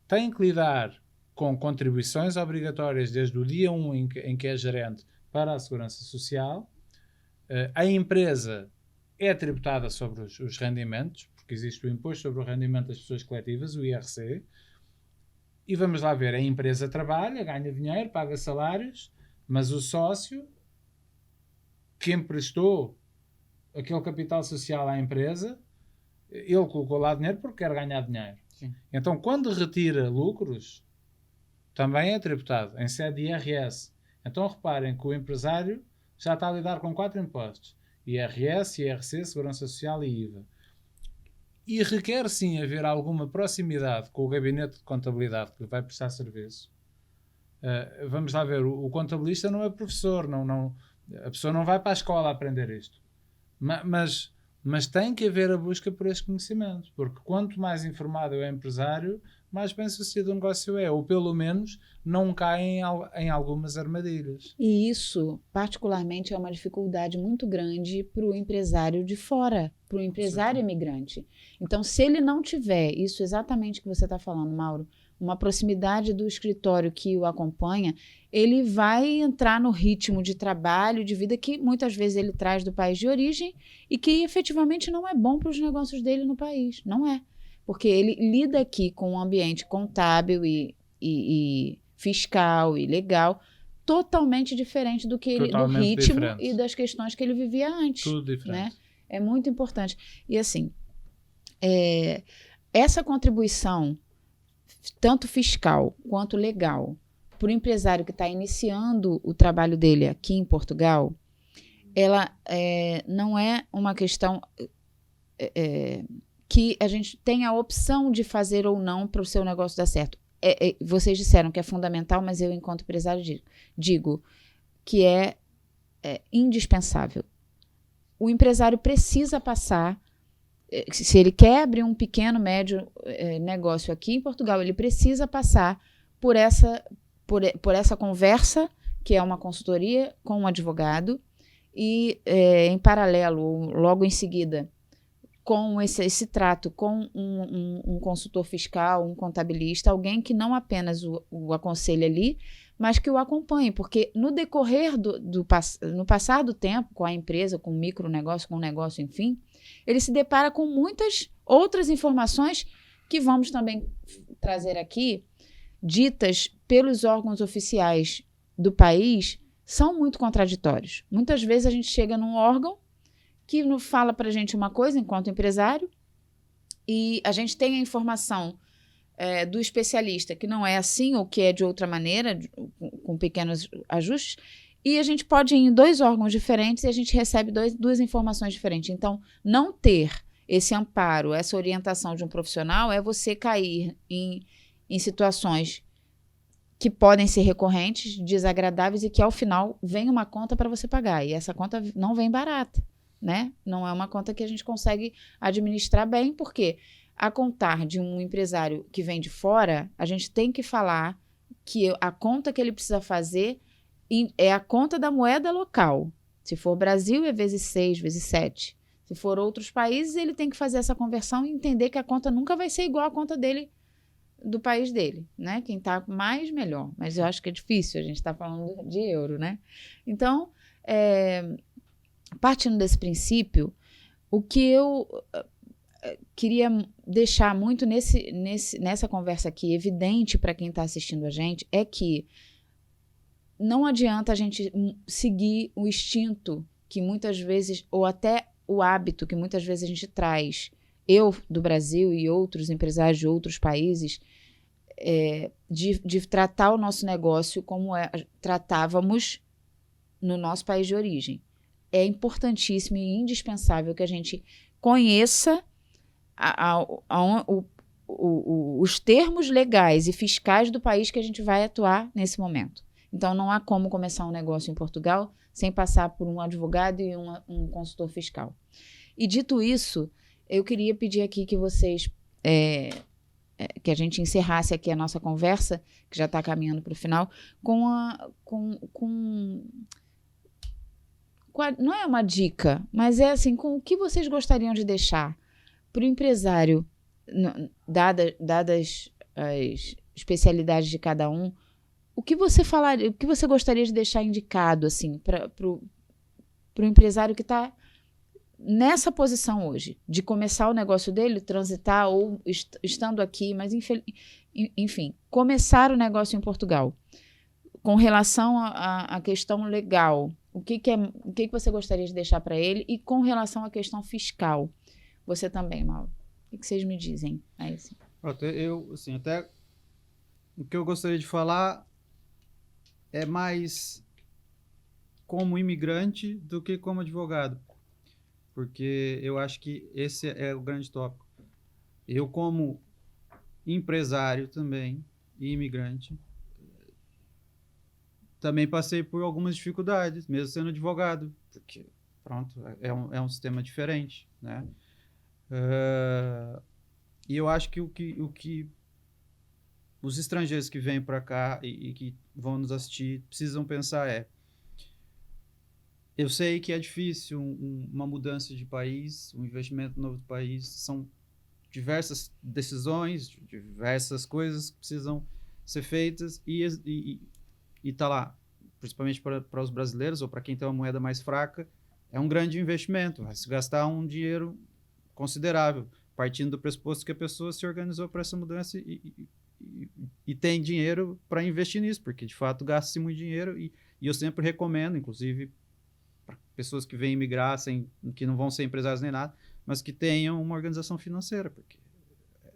tem que lidar com contribuições obrigatórias desde o dia 1 em que é gerente para a Segurança Social. A empresa é tributada sobre os rendimentos, porque existe o Imposto sobre o Rendimento das Pessoas Coletivas, o IRC. E vamos lá ver, a empresa trabalha, ganha dinheiro, paga salários, mas o sócio que emprestou aquele capital social à empresa, ele colocou lá dinheiro porque quer ganhar dinheiro. Sim. Então, quando retira lucros, também é tributado em sede de IRS. Então, reparem que o empresário já está a lidar com 4 impostos: IRS, IRC, Segurança Social e IVA. E requer sim haver alguma proximidade com o gabinete de contabilidade que lhe vai prestar serviço. Vamos lá ver, o contabilista não é professor, a pessoa não vai para a escola aprender isto. Mas tem que haver a busca por estes conhecimentos, porque quanto mais informado é o empresário, mais bem sucedido o negócio é, ou pelo menos não cai em algumas armadilhas. E isso, particularmente, é uma dificuldade muito grande para o empresário de fora, para o empresário imigrante. Então, se ele não tiver isso exatamente que você está falando, Mauro, uma proximidade do escritório que o acompanha, ele vai entrar no ritmo de trabalho, de vida que muitas vezes ele traz do país de origem e que efetivamente não é bom para os negócios dele no país. Não é. Porque ele lida aqui com um ambiente contábil e fiscal e legal totalmente diferente do que do ritmo diferente. E das questões que ele vivia antes. Tudo diferente. Né? É muito importante. E assim, essa contribuição, tanto fiscal quanto legal, para o empresário que está iniciando o trabalho dele aqui em Portugal, ela não é uma questão que a gente tem a opção de fazer ou não para o seu negócio dar certo. Vocês disseram que é fundamental, mas eu, enquanto empresário, digo que é indispensável. O empresário precisa passar, se ele quer abrir um pequeno, médio negócio aqui em Portugal, ele precisa passar por essa conversa, que é uma consultoria com um advogado, e em paralelo, logo em seguida, com esse trato com um consultor fiscal, um contabilista, alguém que não apenas o aconselhe ali, mas que o acompanhe, porque no decorrer no passar do tempo, com a empresa, com o micronegócio, com o negócio, enfim, ele se depara com muitas outras informações que vamos também trazer aqui, ditas pelos órgãos oficiais do país, são muito contraditórios. Muitas vezes a gente chega num órgão que fala para a gente uma coisa enquanto empresário e a gente tem a informação do especialista que não é assim ou que é de outra maneira, com pequenos ajustes, e a gente pode ir em 2 órgãos diferentes e a gente recebe 2 informações diferentes. Então, não ter esse amparo, essa orientação de um profissional é você cair em situações que podem ser recorrentes, desagradáveis e que ao final vem uma conta para você pagar. E essa conta não vem barata, né? Não é uma conta que a gente consegue administrar bem, porque a contar de um empresário que vem de fora, a gente tem que falar que a conta que ele precisa fazer é a conta da moeda local. Se for Brasil, é vezes 6, vezes 7. Se for outros países, ele tem que fazer essa conversão e entender que a conta nunca vai ser igual à conta dele, do país dele, né? Quem está mais, melhor. Mas eu acho que é difícil, a gente está falando de euro, né? Então, partindo desse princípio, o que eu queria deixar muito nessa conversa aqui, evidente para quem está assistindo a gente, é que não adianta a gente seguir o instinto que muitas vezes, ou até o hábito que muitas vezes a gente traz, eu do Brasil e outros empresários de outros países, de tratar o nosso negócio como tratávamos no nosso país de origem. É importantíssimo e indispensável que a gente conheça os termos legais e fiscais do país que a gente vai atuar nesse momento. Então, não há como começar um negócio em Portugal sem passar por um advogado e um consultor fiscal. E dito isso, eu queria pedir aqui que vocês, que a gente encerrasse aqui a nossa conversa, que já está caminhando para o final, não é uma dica, mas é assim, com o que vocês gostariam de deixar para o empresário, dadas as especialidades de cada um, o que você gostaria de deixar indicado assim, para o empresário que está nessa posição hoje, de começar o negócio dele, transitar ou estando aqui, mas enfim, começar o negócio em Portugal, com relação à questão legal, o que você gostaria de deixar para ele, e com relação à questão fiscal, você também, Mauro, o que vocês me dizem? Eu, assim, até o que eu gostaria de falar é mais como imigrante do que como advogado, porque eu acho que esse é o grande tópico. Eu, como empresário também e imigrante, também passei por algumas dificuldades, mesmo sendo advogado, porque, pronto, é um sistema diferente, né? E eu acho que o que os estrangeiros que vêm para cá e que vão nos assistir precisam pensar eu sei que é difícil uma mudança de país, um investimento no novo país, são diversas decisões, diversas coisas que precisam ser feitas e tá lá, principalmente para os brasileiros ou para quem tem uma moeda mais fraca, é um grande investimento, vai se gastar um dinheiro considerável, partindo do pressuposto que a pessoa se organizou para essa mudança e tem dinheiro para investir nisso, porque de fato gasta-se muito dinheiro e eu sempre recomendo, inclusive para pessoas que vêm migrar, que não vão ser empresários nem nada, mas que tenham uma organização financeira, porque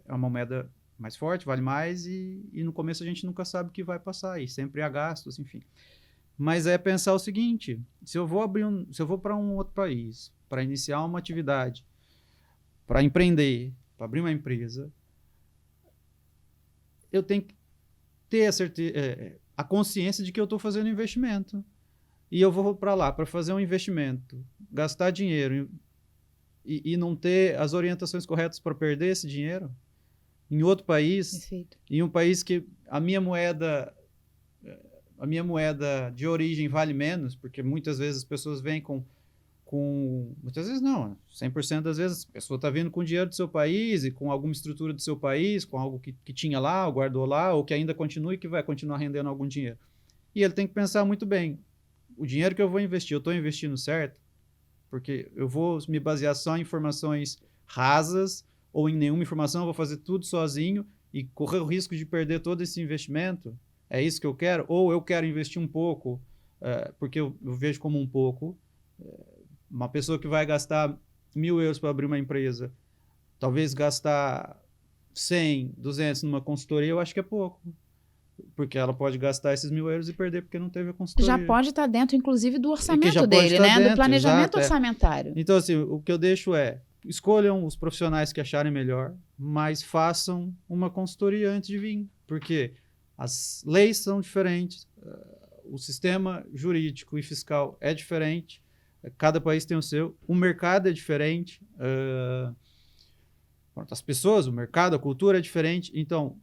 é uma moeda mais forte, vale mais e no começo a gente nunca sabe o que vai passar e sempre há gastos, enfim. Mas é pensar o seguinte, se eu vou para um outro país, para iniciar uma atividade, para empreender, para abrir uma empresa, eu tenho que ter a consciência de que eu estou fazendo investimento. E eu vou para lá para fazer um investimento, gastar dinheiro e não ter as orientações corretas para perder esse dinheiro em outro país, Perfeito. Em um país que a minha moeda de origem vale menos, porque muitas vezes as pessoas vêm muitas vezes não, 100% das vezes a pessoa está vindo com dinheiro do seu país e com alguma estrutura do seu país, com algo que tinha lá, ou guardou lá, ou que ainda continua e que vai continuar rendendo algum dinheiro. E ele tem que pensar muito bem, o dinheiro que eu vou investir, eu estou investindo certo? Porque eu vou me basear só em informações rasas ou em nenhuma informação, eu vou fazer tudo sozinho e correr o risco de perder todo esse investimento? É isso que eu quero? Ou eu quero investir um pouco, porque eu vejo como um pouco. Uma pessoa que vai gastar 1.000 euros para abrir uma empresa, Talvez gastar 100, 200 numa consultoria, eu acho que é pouco. Porque ela pode gastar esses 1.000 euros e perder porque não teve a consultoria. Já pode estar dentro, inclusive, do já orçamento pode dele, estar né? dentro, Do planejamento exato, orçamentário. Então, assim, o que eu deixo é, escolham os profissionais que acharem melhor, mas façam uma consultoria antes de vir. Porque as leis são diferentes, o sistema jurídico e fiscal é diferente, cada país tem o seu, o mercado é diferente, as pessoas, o mercado, a cultura é diferente. Então,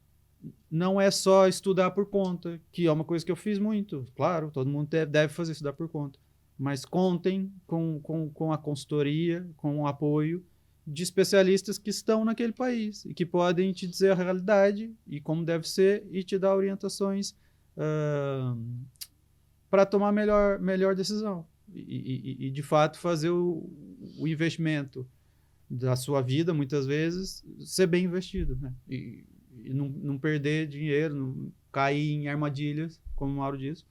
não é só estudar por conta, que é uma coisa que eu fiz muito. Claro, todo mundo deve fazer estudar por conta. Mas contem com a consultoria, com o apoio de especialistas que estão naquele país e que podem te dizer a realidade e como deve ser e te dar orientações para tomar melhor decisão. E, de fato, fazer o investimento da sua vida, muitas vezes, ser bem investido, né? E não perder dinheiro, não cair em armadilhas, como o Mauro disse,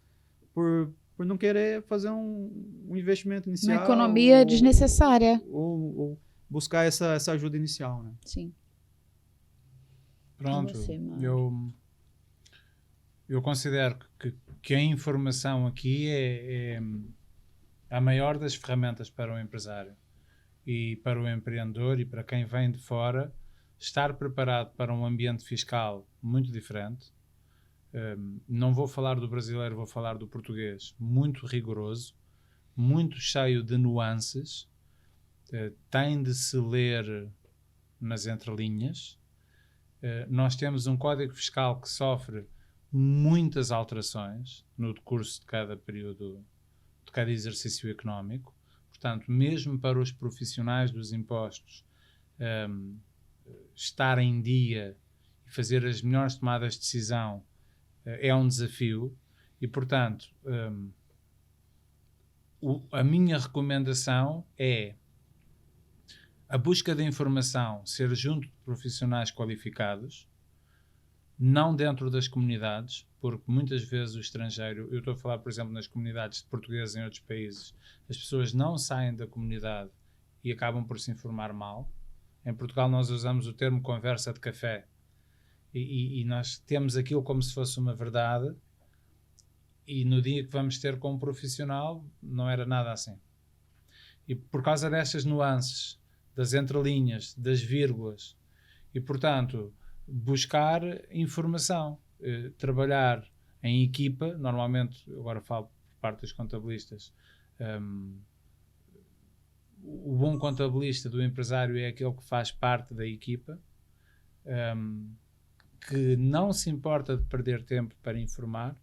por não querer fazer um investimento inicial. Uma economia desnecessária. Ou buscar essa ajuda inicial, né? Sim. Pronto, Você, eu considero que a informação aqui é a maior das ferramentas para o empresário e para o empreendedor e para quem vem de fora estar preparado para um ambiente fiscal muito diferente. Não vou falar do brasileiro, vou falar do português, muito rigoroso, muito cheio de nuances, tem de se ler nas entrelinhas. Nós temos um código fiscal que sofre muitas alterações no decurso de cada período, de cada exercício económico. Portanto, mesmo para os profissionais dos impostos, estar em dia e fazer as melhores tomadas de decisão é um desafio e, portanto, a minha recomendação é a busca de informação ser junto de profissionais qualificados, não dentro das comunidades, porque muitas vezes o estrangeiro, eu estou a falar, por exemplo, nas comunidades de portugueses em outros países, as pessoas não saem da comunidade e acabam por se informar mal. Em Portugal nós usamos o termo conversa de café e nós temos aquilo como se fosse uma verdade e no dia que vamos ter com um profissional não era nada assim. E por causa destas nuances, das entrelinhas, das vírgulas e, portanto, buscar informação, trabalhar em equipa, normalmente, agora falo por parte dos contabilistas, o bom contabilista do empresário é aquele que faz parte da equipa, que não se importa de perder tempo para informar,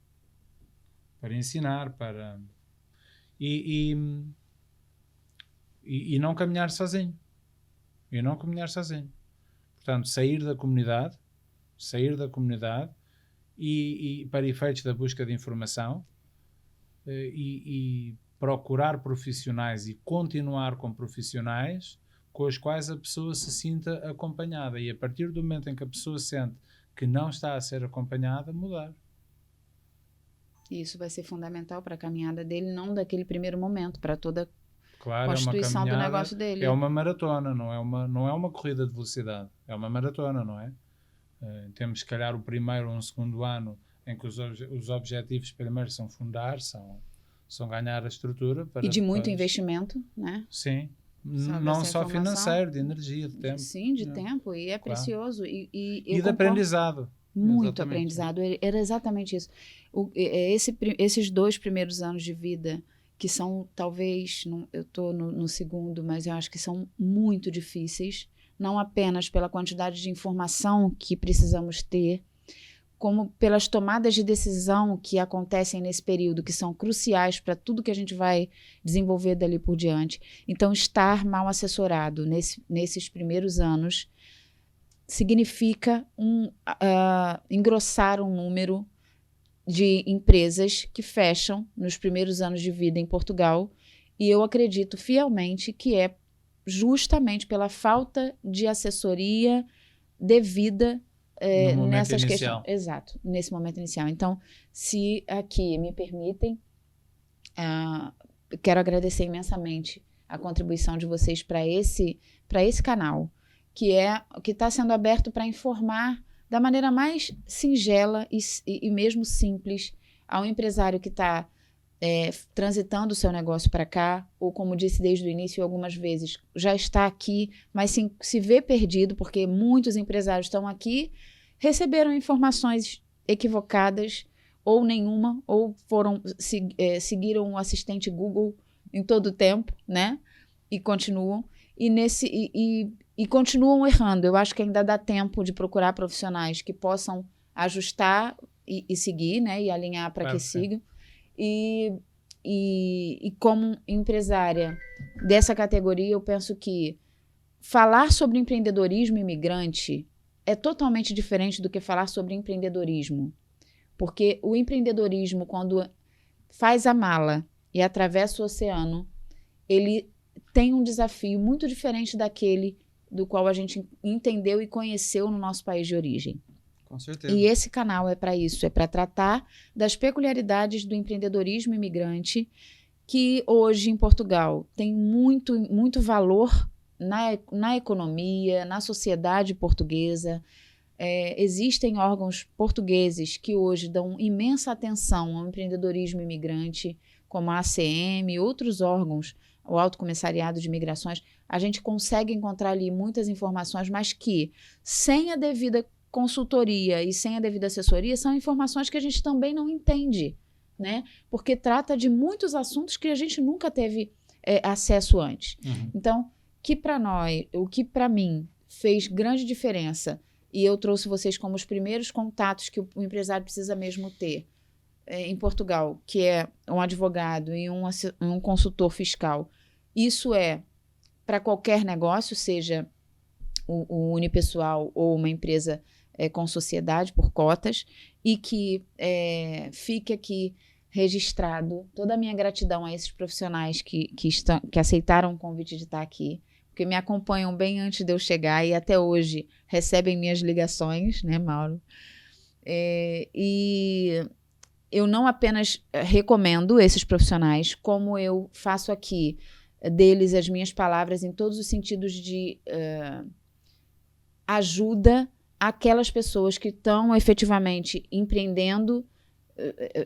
para ensinar, para e não caminhar sozinho. E não caminhar sozinho. Portanto, sair da comunidade e para efeitos da busca de informação e procurar profissionais e continuar com profissionais com os quais a pessoa se sinta acompanhada e a partir do momento em que a pessoa sente que não está a ser acompanhada, mudar. E isso vai ser fundamental para a caminhada dele, não daquele primeiro momento, para toda Claro, constituição é uma do negócio dele. É uma maratona, não é uma corrida de velocidade, é uma maratona, não é? Temos, se calhar, o primeiro ou um segundo ano em que os objetivos primeiro são fundar, são ganhar a estrutura. E de muito investimento, né? Sim, não só financeiro, de energia, de tempo. Sim, de tempo, e é precioso. E de aprendizado. Muito Exatamente. Aprendizado, era exatamente isso. Esses 2 primeiros anos de vida, que são, talvez, eu estou no segundo, mas eu acho que são muito difíceis, não apenas pela quantidade de informação que precisamos ter, como pelas tomadas de decisão que acontecem nesse período, que são cruciais para tudo que a gente vai desenvolver dali por diante. Então, estar mal assessorado nesses primeiros anos significa engrossar um número de empresas que fecham nos primeiros anos de vida em Portugal, e eu acredito fielmente que é justamente pela falta de assessoria devida nessas questões. Exato, nesse momento inicial. Então, se aqui me permitem, quero agradecer imensamente a contribuição de vocês para esse canal, que está sendo aberto para informar da maneira mais singela e mesmo simples ao empresário que está transitando o seu negócio para cá, ou como disse desde o início algumas vezes, já está aqui, mas se vê perdido, porque muitos empresários estão aqui, receberam informações equivocadas, ou nenhuma, ou seguiram o assistente Google em todo o tempo, né? E continuam. E continuam errando. Eu acho que ainda dá tempo de procurar profissionais que possam ajustar e seguir, né? E alinhar para que sigam. E como empresária dessa categoria, eu penso que falar sobre empreendedorismo imigrante é totalmente diferente do que falar sobre empreendedorismo. Porque o empreendedorismo, quando faz a mala e atravessa o oceano, ele tem um desafio muito diferente daquele do qual a gente entendeu e conheceu no nosso país de origem. Com certeza. E esse canal é para isso, é para tratar das peculiaridades do empreendedorismo imigrante, que hoje em Portugal tem muito, muito valor na economia, na sociedade portuguesa. Existem órgãos portugueses que hoje dão imensa atenção ao empreendedorismo imigrante, como a ACM e outros órgãos, o Alto Comissariado de Migrações. A gente consegue encontrar ali muitas informações, mas que, sem a devida consultoria e sem a devida assessoria, são informações que a gente também não entende, né? Porque trata de muitos assuntos que a gente nunca teve acesso antes. Uhum. Então, o que para mim fez grande diferença, e eu trouxe vocês como os primeiros contatos que o empresário precisa mesmo ter em Portugal, que é um advogado e um consultor fiscal. Isso para qualquer negócio, seja o unipessoal ou uma empresa com sociedade por cotas, e que fique aqui registrado toda a minha gratidão a esses profissionais que aceitaram o convite de estar aqui, porque me acompanham bem antes de eu chegar e até hoje recebem minhas ligações, né, Mauro? E eu não apenas recomendo esses profissionais, como eu faço aqui deles as minhas palavras em todos os sentidos de ajuda àquelas pessoas que estão efetivamente empreendendo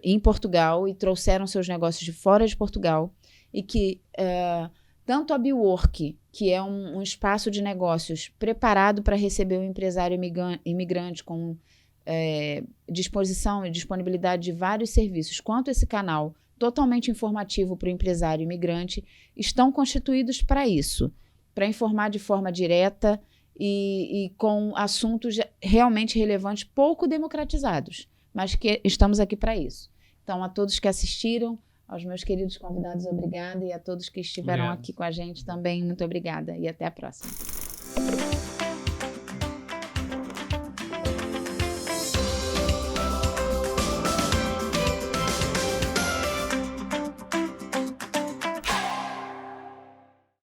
em Portugal e trouxeram seus negócios de fora de Portugal, e que tanto a Biwork, que é um espaço de negócios preparado para receber o empresário imigrante com disposição e disponibilidade de vários serviços, quanto esse canal totalmente informativo para o empresário imigrante, estão constituídos para isso, para informar de forma direta e com assuntos realmente relevantes, pouco democratizados, mas que estamos aqui para isso. Então, a todos que assistiram, aos meus queridos convidados, obrigada, e a todos que estiveram aqui com a gente também, muito obrigada, e até a próxima.